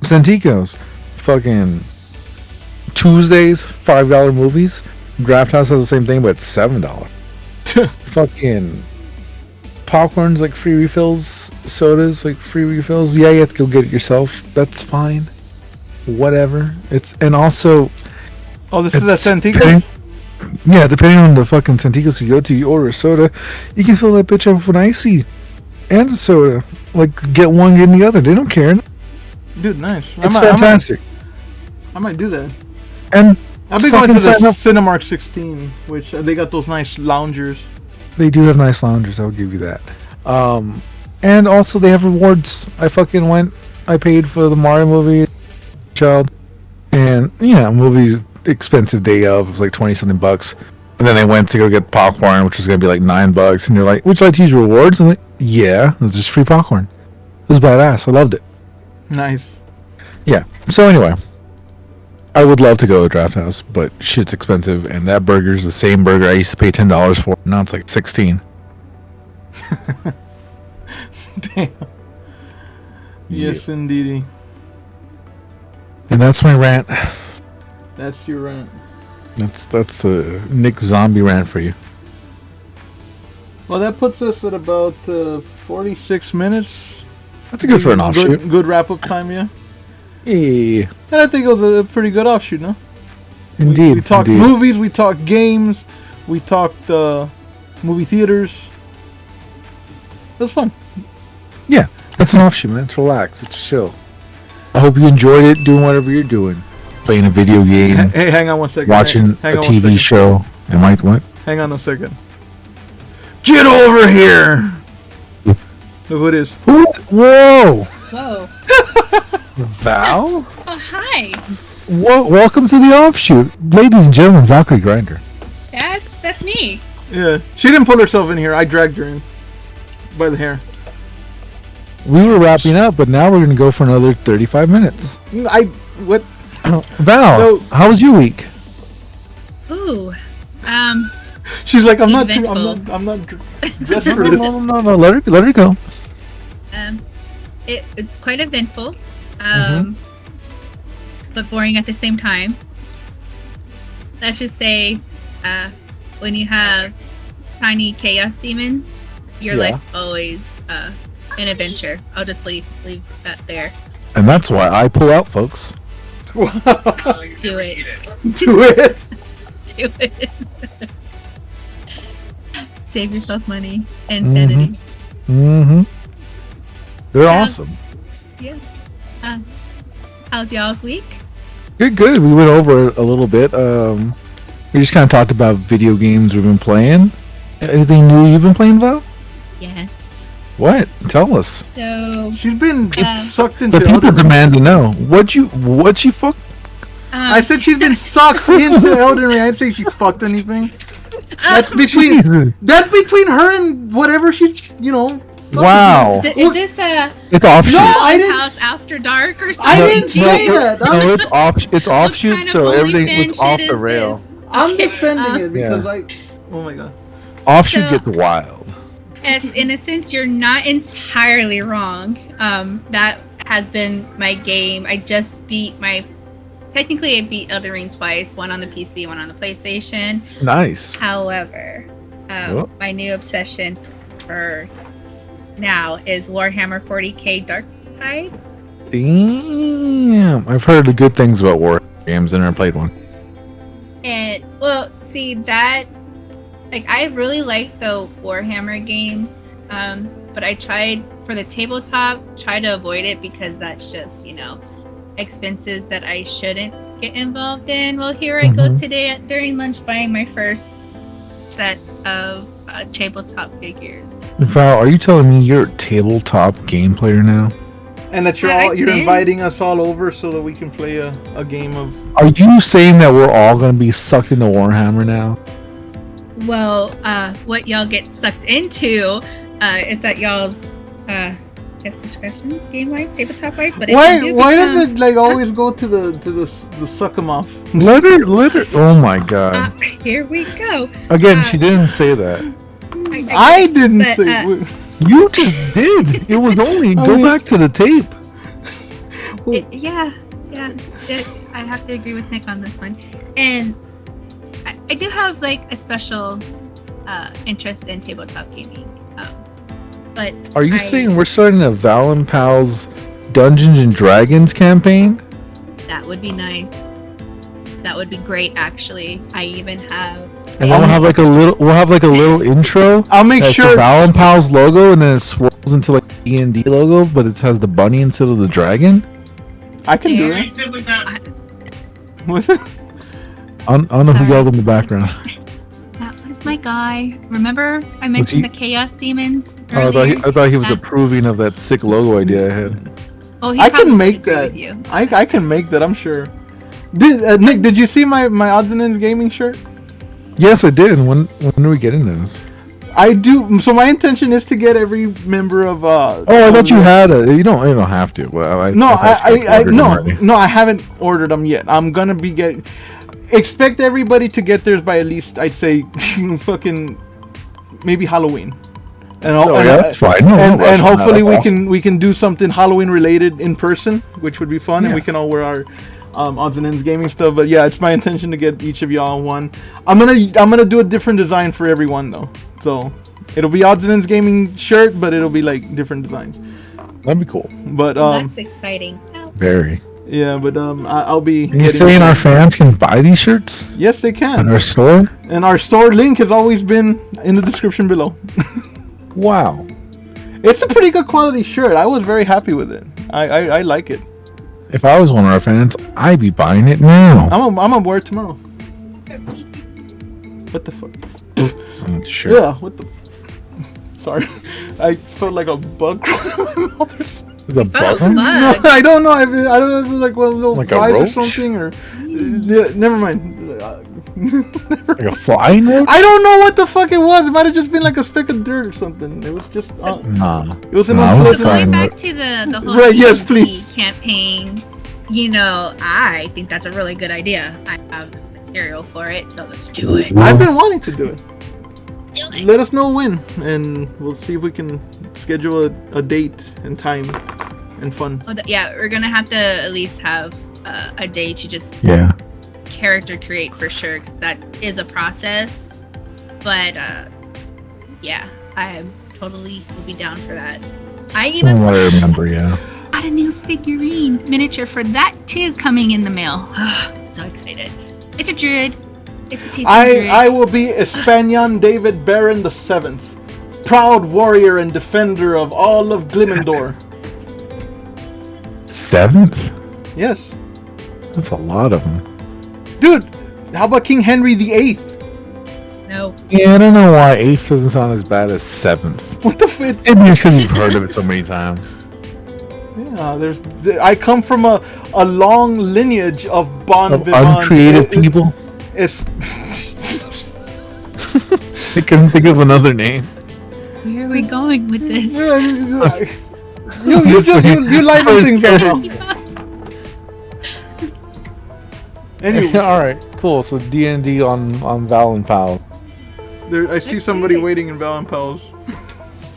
Santikos, fucking Tuesdays, $5 movies. Draft House has the same thing, but it's $7. Fucking popcorn's like free refills, sodas like free refills. Yeah, you have to go get it yourself. That's fine. Whatever. And also. Oh, this is at Santikos? Yeah, depending on the fucking Santikos you go to, you order a soda, you can fill that bitch up with an icy and a soda. Like, get one, get the other. They don't care. Dude, nice. It's fantastic. I might do that. And I've been going to the Cinemark 16, which they got those nice loungers. They do have nice loungers, I'll give you that. And also they have rewards. I fucking went, I paid for the Mario movie, child. And, yeah, movie's expensive day of. It was like 20-something bucks. And then I went to go get popcorn, which was going to be like $9. And you're like, would you like to use rewards? I'm like, yeah, it was just free popcorn. It was badass. I loved it. Nice. Yeah. So anyway, I would love to go to Draft House, but shit's expensive. And that burger's the same burger I used to pay $10 for. Now it's like $16. Damn. Yes, indeedy. And that's my rant. That's your rant. That's a Nick Zombie rant for you. Well, that puts us at about 46 minutes. That's good for an offshoot. Good wrap-up time, yeah. Yeah. And I think it was a pretty good offshoot, no? Indeed. We talked movies, we talked games, we talked movie theaters. That's fun. Yeah, that's an offshoot, man. It's relax. It's chill. I hope you enjoyed it doing whatever you're doing. Playing a video game. Hey, hang on one second. Watching a TV show. Am I what? Hang on a second. Get over here! Look who it is. Whoa! Whoa. Val? Oh, hi. Welcome to the offshoot. Ladies and gentlemen, Valkyrie Grinder. That's me. Yeah. She didn't pull herself in here. I dragged her in. By the hair. We were wrapping up, but now we're going to go for another 35 minutes. What? Val, No. how was your week? Ooh. She's like, I'm not dressed for this. No. Let her go. It's quite eventful. But boring at the same time. Let's just say, when you have tiny chaos demons, your life's always an adventure. I'll just leave that there. And that's why I pull out, folks. Do it. Do it. Do it. Save yourself money and sanity. They're awesome. Yeah. How's y'all's week? Good. We went over it a little bit. We just kind of talked about video games we've been playing. Anything new you've been playing, Val? Yes. What? Tell us. So she's been sucked into. The people demand to know. What you fuck? I said she's been sucked into Elden Ring. I didn't say she fucked anything. That's between her and whatever she's Wow. Is this a It's offshoot. No, I didn't House After Dark or something? I didn't say that. No, it's offshoot, kind of so everything OnlyFans was off shit the is rail. this? I'm Okay, defending it because Yeah. oh my god. Offshoot So- gets wild. As in a sense, you're not entirely wrong. That has been my game. I just beat Technically, I beat Elden Ring twice. One on the PC, one on the PlayStation. Nice. However, Oh. my new obsession for now is Warhammer 40k Dark Tide. Damn. I've heard the good things about war games and never played one. And well, see that I really like the Warhammer games, but I tried for the tabletop, try to avoid it because that's just expenses that I shouldn't get involved in. Well, here I go today during lunch buying my first set of tabletop figures. Val, are you telling me you're a tabletop game player now? And that I've you're been. inviting us all over so that we can play a game of. Are you saying that we're all going to be sucked into Warhammer now? Well, what y'all get sucked into is at y'all's discretions, game wise, tabletop wise. But if you Why do does become- it like always go to the suck 'em off? Let her. Oh my god. Here we go. Again, she didn't say that. I didn't but, say. You just did. It was only go back to the tape. Yeah, I have to agree with Nick on this one. And I do have like a special interest in tabletop gaming. But Are you saying we're starting a Val and Pal's Dungeons and Dragons campaign? that would be nice? That would be great, actually. I even have. And then we'll have like a little intro. I'll make That's sure. the Val and Pal's logo, and then it swirls into like D&D logo, but it has the bunny instead of the dragon. I can do Yeah. it. What's it? I don't know who Sorry. yelled in the background. That was my guy. Remember, I mentioned he- the Chaos Demons. Oh, Earlier? I thought he was That's- approving of that sick logo idea I had. Oh, he I probably can would make agree that. with you. I can make that. I'm sure. Nick, did you see my odds and ends gaming shirt? Yes, I did. When are we getting those? I do. So my intention is to get every member of. Oh, I thought you had it. You don't have to. Well, No, thought you ordered them already. no, I haven't ordered them yet. I'm gonna be getting. Expect everybody to get theirs by at least, I'd say, fucking, maybe Halloween. And that's fine. No rush on and that. hopefully That's we can do something Halloween related in person, which would be fun, and Yeah. we can all wear our odds and ends gaming stuff. But yeah, it's my intention to get each of y'all one. I'm gonna do a different design for everyone though. So it'll be odds and ends gaming shirt, but it'll be like different designs. That'd be cool. But That's exciting. Oh, Very. yeah, but I'll be. And you getting- saying our fans can buy these shirts Yes, they at can. our store? And our store link has always been in the description below. Wow. It's a pretty good quality shirt. I was very happy with it. I like it. If I was one of our fans, I'd be buying it now. I'm gonna wear it tomorrow. What the fuck? I'm not sure. Yeah, what the. Sorry, I felt like a bug crawling in my mouth or something. Is that Bug. bug? No, I don't know. I don't know if it's like one little Like a flies or roach? something or. Yeah, never mind. Like a flying roach? I don't know what the fuck it was. It might have just been like a speck of dirt or something. It was just. Nah. It was an Nah, it was So unpleasant. fine. going back to the whole Right, yes, D&D please. campaign, I think that's a really good idea. I have material for it, so let's do it. I've been wanting to do it. Do it. Let us know when, and we'll see if we can schedule a date and time and fun. Oh, yeah, we're gonna have to at least have a day to just Yeah. character create for sure, because that is a process. But yeah, I totally will be down for that. I even From what I remember, yeah. got a new figurine miniature for that too coming in the mail. So excited! It's a druid. It's a teaching druid. I will be Espanian David Baron the Seventh, proud warrior and defender of all of Glimendor. 7th? Yes, That's a lot of them. dude. How about King Henry the Eighth? No. Yeah, I don't know why 8th doesn't sound as bad as 7th. What the f? Maybe it's because you've heard of it so many times. Yeah, I come from a long lineage of bon Of vivant. uncreative people. It's I couldn't think of another name. Here we going with this? You liven things up. Anyway, all right, cool. So D&D on Val and Pal. I see somebody waiting in Val and Pal's.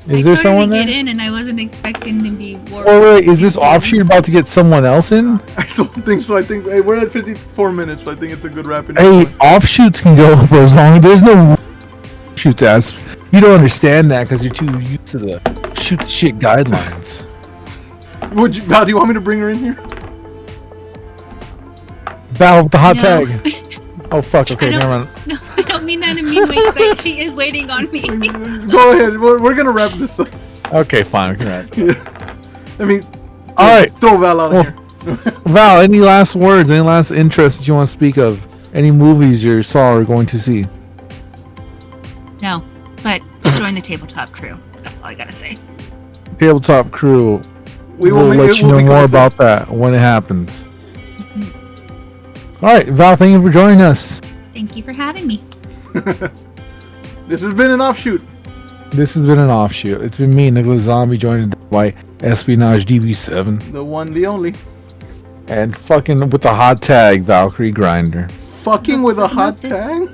Is there someone to there? get in, and I wasn't expecting to be warped. Oh wait, is this offshoot about to get someone else in? I don't think so. I think we're at 54 minutes. So I think it's a good wrapping. Hey, offshoots can go for as long. There's no offshoots ass. You don't understand that because you're too used to the shoot shit guidelines. Val, do you want me to bring her in here? Val, the hot No. tag. Oh fuck. Okay, never mind. No, I don't mean that in a mean way. 'Cause she is waiting on me. Go ahead. We're gonna wrap this up. Okay, fine. We can wrap it up. I mean, All right. throw Val out of here. Val, any last words? Any last interests that you want to speak of? Any movies you saw or going to see? No, but join the tabletop crew. That's all I gotta say. Tabletop crew. We'll let you know more about that when it happens. All right, Val, thank you for joining us. Thank you for having me. This has been an offshoot. This has been an offshoot. It's been me, Nicholas Zombie, joined by Espionage DB7. The one, the only. And fucking with the hot tag, Valkyrie Grinder. Fucking with a hot What's this? tag?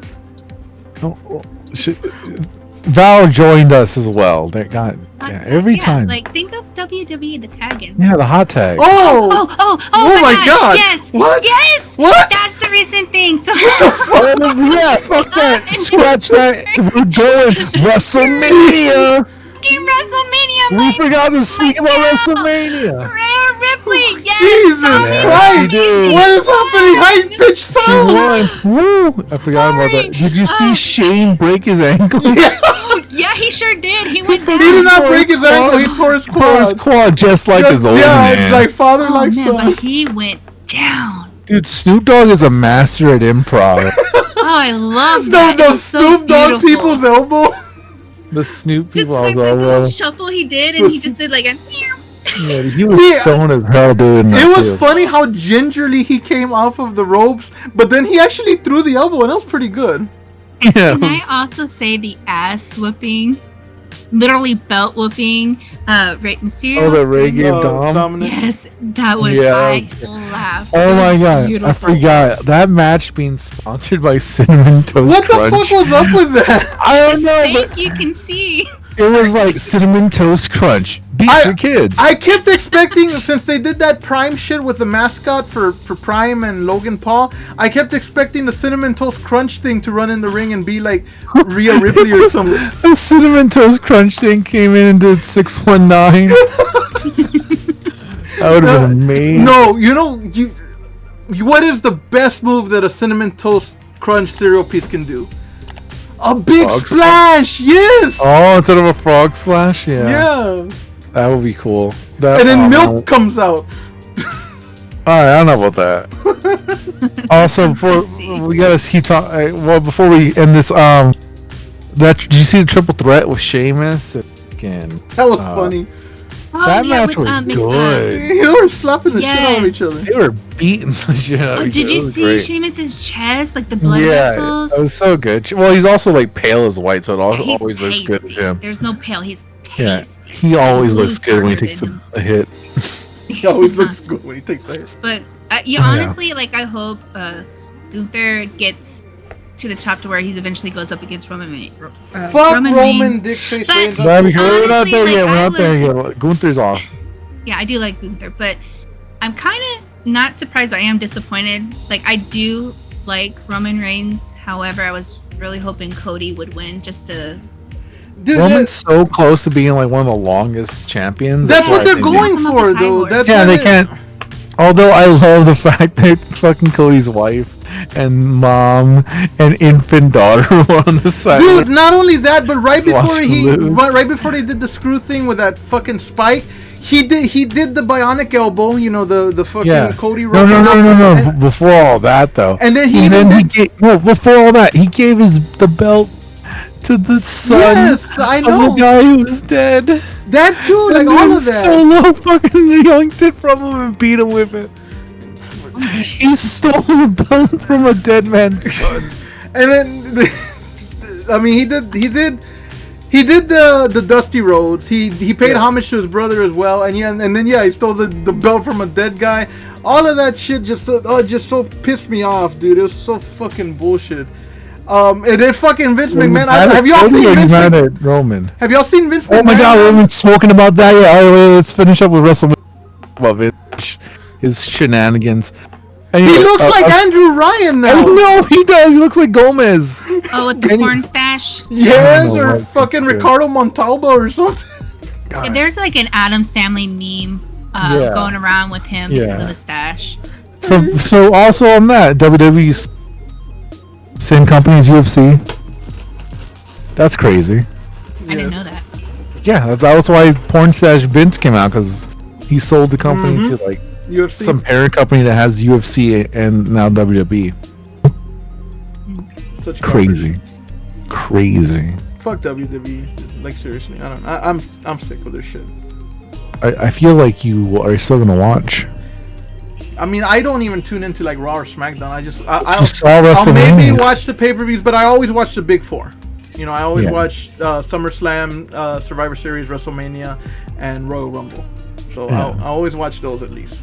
Val joined us as well. God, yeah, every time. Like, think of WWE, the tagging. Yeah, the hot tag. Oh! Oh my God. Yes! What? Yes! What? That's the recent thing. So Oh, yeah, fuck that. Scratch that. We're going WrestleMania. fucking WrestleMania! We forgot to speak about WrestleMania. Rhea Ripley, yes! Jesus Tommy Christ! dude. What is happening? High pitched She sound! won. Woo! I forgot about that. Did you see Shane break his ankle? Oh, yeah, he sure did. He went down. He did not break his ankle, he tore his Tore his quad. quad just like his old Yeah, man. like father, Oh, like man, son. but he went down. Dude, Snoop Dogg is a master at improv. Oh, I love that. The It was so Snoop Dogg beautiful. people's elbow. The Snoop Just people. like the little shuffle he did, and he just did like a. Yeah, he was Yeah. stoned as hell doing that. It was too. funny how gingerly he came off of the ropes, but then he actually threw the elbow, and that was pretty good. Yeah, Can I also say the ass whooping, literally belt whooping, Rey Mysterio? Oh, the Ray gave Dom. Dominic. Yes, that was. Yeah, I that's good. laughed. Oh It my was god, beautiful. I forgot. That match being sponsored by Cinnamon Toast What the Crunch. fuck was up with that? I The don't know, but steak you can see. it was like Cinnamon Toast Crunch. Beat your kids. I kept expecting, since they did that Prime shit with the mascot for Prime and Logan Paul, I kept expecting the Cinnamon Toast Crunch thing to run in the ring and be like Rhea Ripley or something. The Cinnamon Toast Crunch thing came in and did 619. That would have been amazing. No, what is the best move that a Cinnamon Toast Crunch cereal piece can do? A big Frog splash, yes! Oh, instead of a frog splash? Yeah. That would be cool. That, And then no. milk comes out. Alright, I don't know about that. Also, before we gotta keep talking. Well, before we end this, did you see the triple threat with Sheamus? Again, That was funny. Oh, that yeah, match with, was Mc- good. They were slapping the shit out of Yes. each other. They were beating the shit out of each Did other. It you was see great. Sheamus's chest, like the blood Yeah, vessels? it was so good. Well, he's also like pale as white, so it He's always looks good as pasty. him. There's no pale. He's Yeah, pasty. he always Blue looks good when he starter takes than a hit. He always looks good when he takes that. But honestly, like I hope Gunther gets to the top to where he's eventually goes up against Roman. Fuck Roman Reigns. Dickface But- Reigns. But we're not Honestly, there like, yet. We're I not there was- yet. Gunther's off. Yeah, I do like Gunther, but I'm kind of not surprised, but I am disappointed. Like I do like Roman Reigns. However, I was really hoping Cody would win just to. Dude, Roman's so close to being like one of the longest champions. that's what why I they're think going Come up for, with High though. Lord. That's Yeah, what they it- can't. Although I love the fact that fucking Cody's wife and mom and infant daughter were on the side. Dude, not only that, but right Watch before him lose. right before they did the screw thing with that fucking spike, he did the bionic elbow. You know the fucking Yeah. Cody. No, no, no, no, no. And- Before all that, though. And then he and even then he did- gave no. Before all that, he gave the belt to the son Yes, I of know. the guy who was dead. That too, like And all then of that. Solo fucking yanked it from him and beat him with it. He stole the belt from a dead man's son. And then, I mean, he did He did the Dusty Rhodes. He paid homage to his brother as well, and then he stole the belt from a dead guy. All of that shit just so pissed me off, dude. It was so fucking bullshit. And then fucking Vince McMahon. Have y'all seen Vince McMahon? Roman? Have y'all seen Vince McMahon? Oh my God, Roman's spoken about that. Yeah, all right, wait, let's finish up with WrestleMania. Love it. His shenanigans. Anyway, He looks like Andrew Ryan now. No, he does. He looks like Gomez. Oh, with the porn stash. Yes, know or what fucking that's Ricardo Montalba or something. Yeah, there's like an Addams Family meme Yeah. going around with him because Yeah. of the stash. So also on that, WWE's same company as UFC. That's crazy. I didn't know that. Yeah, that was why Porn Stash Vince came out, because he sold the company to like UFC. some parent company that has UFC and now WWE. Such Crazy, crazy. Fuck WWE. Like seriously, I don't. I'm sick with this shit. I feel like you are still gonna watch. I mean, I don't even tune into like Raw or SmackDown. You saw I'll WrestleMania. maybe watch the pay-per-views, but I always watch the big four. You know, I always Yeah. watch SummerSlam, Survivor Series, WrestleMania, and Royal Rumble. So Yeah. I always watch those at least.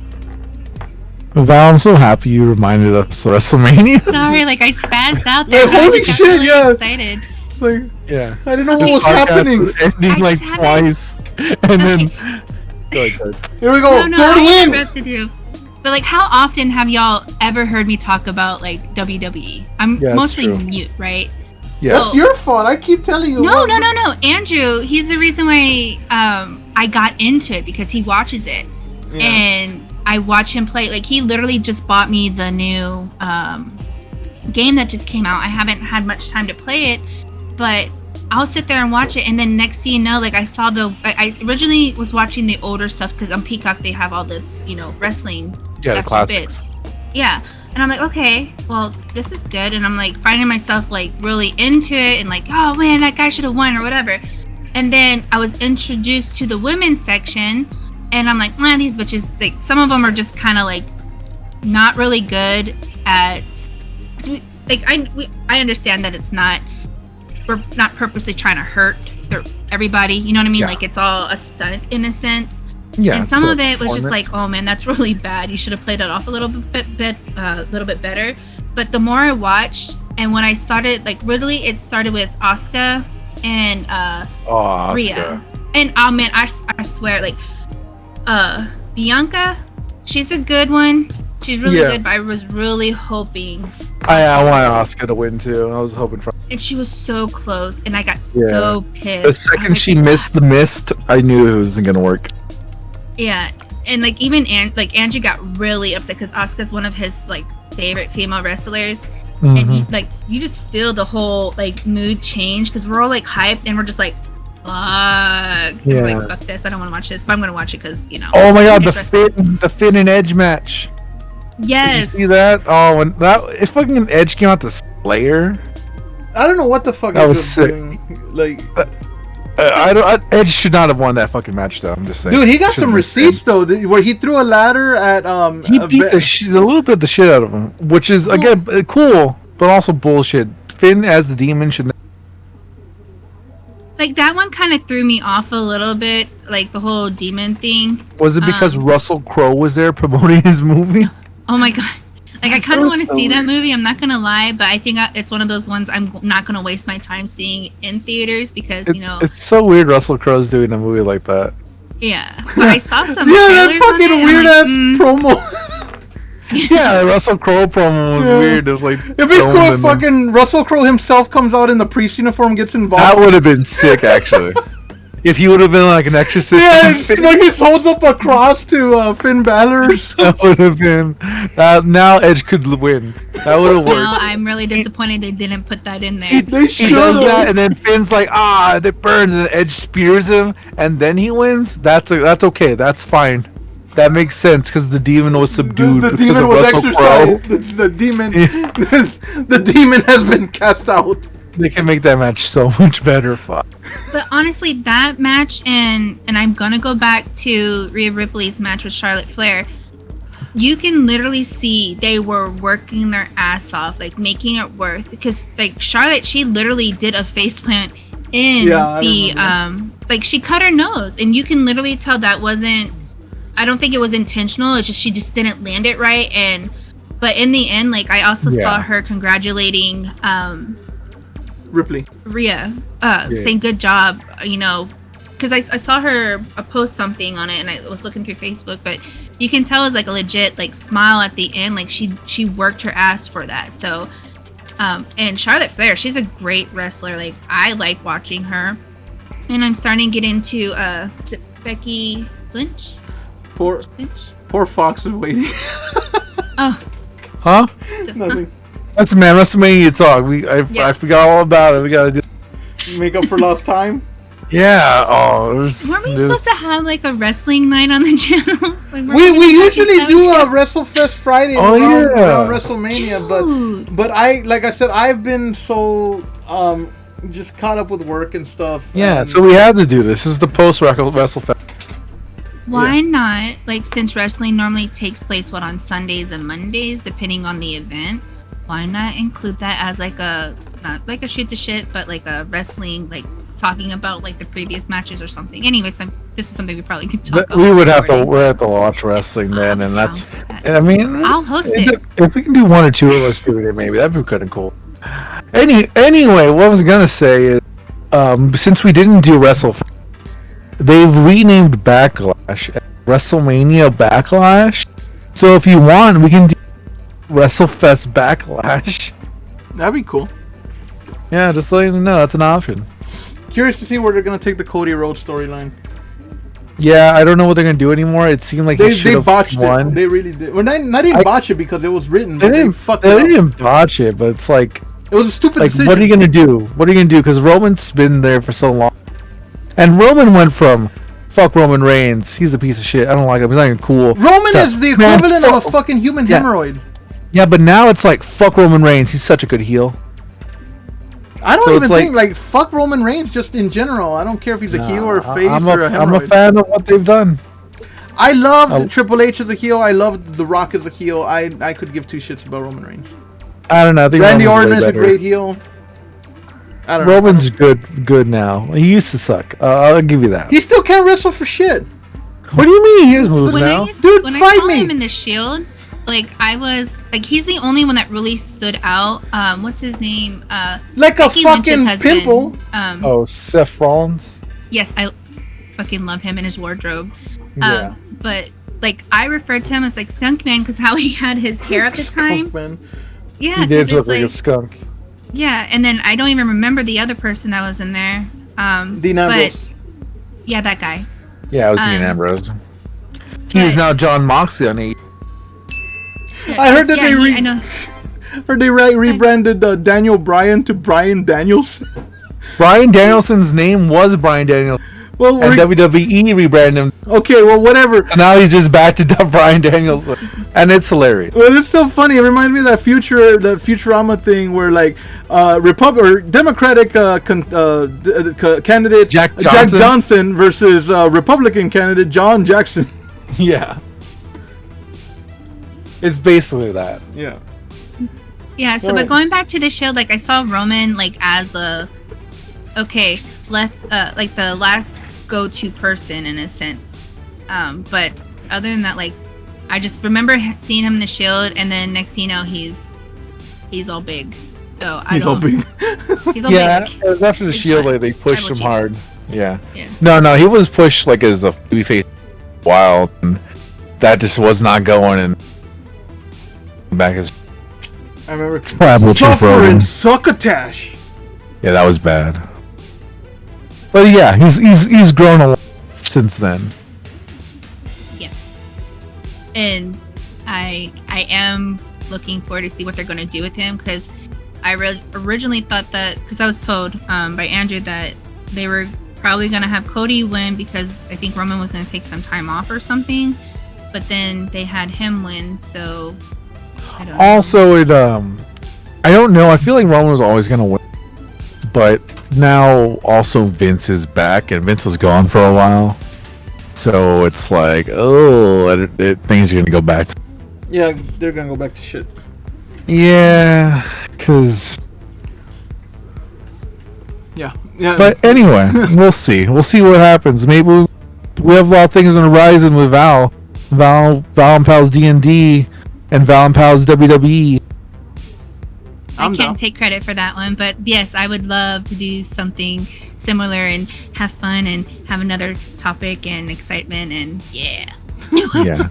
Val, I'm so happy you reminded us of WrestleMania. Sorry, like I spazzed out there. Like, but I holy just got shit, really yeah. excited. It's like Yeah. I didn't know what This was podcast happening. was ending I like just haven't- twice, and then Okay. good. Here we go. No, Third I win. interrupted you. But like, how often have y'all ever heard me talk about like WWE? I'm Yeah, it's mostly true. mute, right? Yeah. That's your fault. I keep telling you. No. Andrew, he's the reason why I got into it because he watches it, Yeah. and I watch him play. Like he literally just bought me the new game that just came out. I haven't had much time to play it, but I'll sit there and watch it, and then next thing you know, like I originally was watching the older stuff because on Peacock they have all this, wrestling. Yeah, the extra classics. bits. Yeah, and I'm like, okay, well, this is good, and I'm like finding myself like really into it, and like, oh man, that guy should have won or whatever. And then I was introduced to the women's section, and I'm like, man, these bitches, like some of them are just kind of like not really good at. I understand that we're not purposely trying to hurt everybody, you know what I mean? Yeah. Like it's all a stunt in a sense. Yeah. And some so of it was just like, performance. oh man, that's really bad. You should have played that off a little bit better. But the more I watched, and when I started, like really, it started with Asuka and Oh, Rhea. Asuka. And oh man, I swear, like Bianca, she's a good one. She's really Yeah. good, but I was really hoping. I want Asuka to win too. I was hoping for. And she was so close, and I got so pissed. The I was second like, she missed the mist, I knew it wasn't gonna work. yeah, and like even Andrew got really upset because Asuka's one of his like favorite female wrestlers, and you just feel the whole like mood change because we're all like hyped and we're just like, fuck, and we're Yeah. like, fuck this, I don't want to watch this, but I'm gonna watch it because Oh my God, it's wrestling. the Finn and Edge match. Yes. Did you see that? Oh, when if fucking Edge came out to Slayer, I don't know what the fuck That he was was sick. doing. Like, Edge should not have won that fucking match though. I'm just saying. dude, he got Should've some been receipts though, where he threw a ladder at He beat a little bit of the shit out of him, which is again cool, but also bullshit. Finn as the demon should. Like that one kind of threw me off a little bit, like the whole demon thing. Was it because Russell Crowe was there promoting his movie? Oh my god. Like I kind That of was want to so see that weird. movie. I'm not gonna lie, but I think it's one of those ones I'm not gonna waste my time seeing in theaters because It's so weird Russell Crowe's doing a movie like that. yeah. But I saw some Yeah, that trailers on fucking it, and I'm weird like, ass promo. Yeah, the Russell Crowe promo was Yeah. weird. It was like It'd be cool filmed if and- fucking Russell Crowe himself comes out in the priest uniform, gets That involved. would have been sick, actually. If he would have been like an exorcist, Yeah, it's like he holds up a cross to Finn Balor. or something. that would have been. Now Edge could win. That would have now worked. I'm really disappointed they didn't put that in there. They He should does that, have. and then Finn's like, that burns, and Edge spears him, and then he wins. That's okay. That's fine. That makes sense because the demon was subdued The because demon of was Russell Crowe. exercised. The demon, the demon has been cast out. They can make that match so much better. Fuck. But honestly, that match and I'm gonna go back to Rhea Ripley's match with Charlotte Flair. You can literally see they were working their ass off, like making it worth. Because like Charlotte, she literally did a faceplant in Yeah, I the remember like she cut her nose, and you can literally tell that wasn't. I don't think it was intentional. It's just she just didn't land it right, but in the end, like I also saw her congratulating Ripley. Rhea, saying good job, because I saw her post something on it, and I was looking through Facebook, but you can tell it was like a legit like smile at the end, like she worked her ass for that. So, and Charlotte Flair, she's a great wrestler. Like I like watching her, and I'm starting to get into is it Becky Lynch. Poor Fox is waiting. Oh. Huh? Nothing. That's WrestleMania talk. I forgot all about it. We gotta do. Make up for lost time. Yeah. Oh, Weren't we supposed to have like a wrestling night on the channel? Like, we usually do a WrestleFest Friday around yeah. WrestleMania, but like I said, I've been so just caught up with work and stuff. Yeah, so we had to do this. This is the post WrestleFest. Why not, like, since wrestling normally takes place, on Sundays and Mondays, depending on the event, why not include that as, like, not like a shoot the shit, but, like, a wrestling, like, talking about, like, the previous matches or something. Anyways, this is something we probably could talk about. We would have to watch wrestling then, and that's, I mean... I'll host it. If we can do one or two of us doing it, maybe, that'd be kind of cool. Anyway, what I was gonna say is, since we didn't do WrestleFest, they've renamed Backlash WrestleMania Backlash. So if you want, we can do WrestleFest Backlash. That'd be cool. Yeah, just letting you know, that's an option. Curious to see where they're gonna take the Cody Rhodes storyline. Yeah, I don't know what they're gonna do anymore. It seemed like they botched it. They really did. Well, not even botch it because it was written. They didn't botch it, but it's like it was a stupid decision. What are you gonna do? What are you gonna do? Because Roman's been there for so long. And Roman went from, fuck Roman Reigns, he's a piece of shit, I don't like him, he's not even cool. Roman is the equivalent of a fucking human hemorrhoid. Yeah, but now it's like, fuck Roman Reigns, he's such a good heel. I don't even think, like, fuck Roman Reigns just in general. I don't care if he's a heel or a face or a hemorrhoid. I'm a fan of what they've done. I love Triple H as a heel, I love The Rock as a heel, I could give two shits about Roman Reigns. I don't know, I think Randy Orton is a great heel. I don't know. Roman's good now. He used to suck. I'll give you that. He still can't wrestle for shit. What do you mean? He has moves now. Dude, when fight I saw me. him in the Shield, like I was like, he's the only one that really stood out. What's his name? Like a fucking pimple. Seth Rollins. Yes, I fucking love him and his wardrobe. Yeah. But like I referred to him as like Skunk Man because how he had his hair at the time. Man. Yeah, he did look like a skunk. Yeah, and then I don't even remember the other person that was in there. Dean Ambrose. Yeah, that guy. Yeah, it was Dean Ambrose. He is now John Moxley on E. Yeah, I heard that they I know. rebranded Daniel Bryan to Bryan Danielson. Bryan Danielson's name was Bryan Danielson. Well, and WWE rebranded him. Okay, well, whatever. And now he's just back to Bryan Danielson, and it's hilarious. Well, it's still funny. It reminds me of that Futurama thing where, like, Democratic candidate Jack Johnson versus Republican candidate John Jackson. Yeah, it's basically that. Yeah. Yeah. So, but going back to the show, like I saw Roman like as the like the last go-to person in a sense, but other than that, like I just remember seeing him in the Shield, and then next thing you know, he's all big. So he's all big. He's all big. It was after the Shield, like they pushed him hard. Yeah. Yeah. No, he was pushed like as a babyface wild, and that just was not going. And back as I remember suffering succotash. Yeah, that was bad. But yeah, he's grown a lot since then. Yeah. And I am looking forward to see what they're going to do with him, because I originally thought that, because I was told by Andrew that they were probably going to have Cody win because I think Roman was going to take some time off or something, but then they had him win, so I don't know. Also, I don't know. I feel like Roman was always going to win, but now also Vince is back, and Vince was gone for a while, so it's like, things are going to go back to... Yeah, they're going to go back to shit. Yeah, because... Yeah, Yeah. But anyway, we'll see. We'll see what happens. Maybe we have a lot of things on the horizon with Val and Pal's D&D, and Val and Pal's WWE. I can't take credit for that one, but yes, I would love to do something similar and have fun and have another topic and excitement and yeah. Yeah.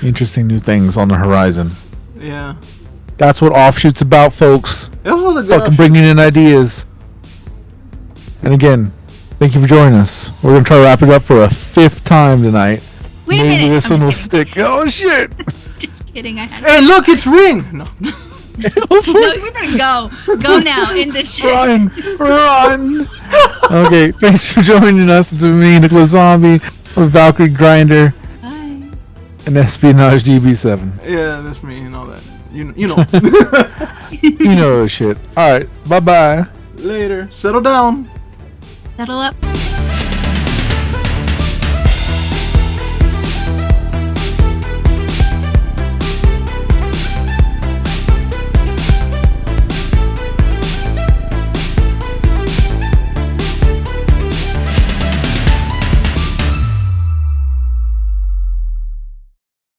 Interesting new things on the horizon. Yeah. That's what Offshoot's about, folks. That was a good Fucking offshoot. bringing in ideas. And again, thank you for joining us. We're going to try to wrap it up for a 5th time tonight. Wait a Maybe minute. this I'm one will just stick. Oh, shit. Just kidding. I had Hey, look, it's Ring. No. No, we're gonna go. Go now. In this shit. Run! Okay, thanks for joining us. It's me, Nicholas Zombie, with Valkyrie Grinder, Bye. and Espionage DB7. Yeah, that's me and all that. You know. You know the shit. Alright, bye-bye. Later. Settle down. Settle up.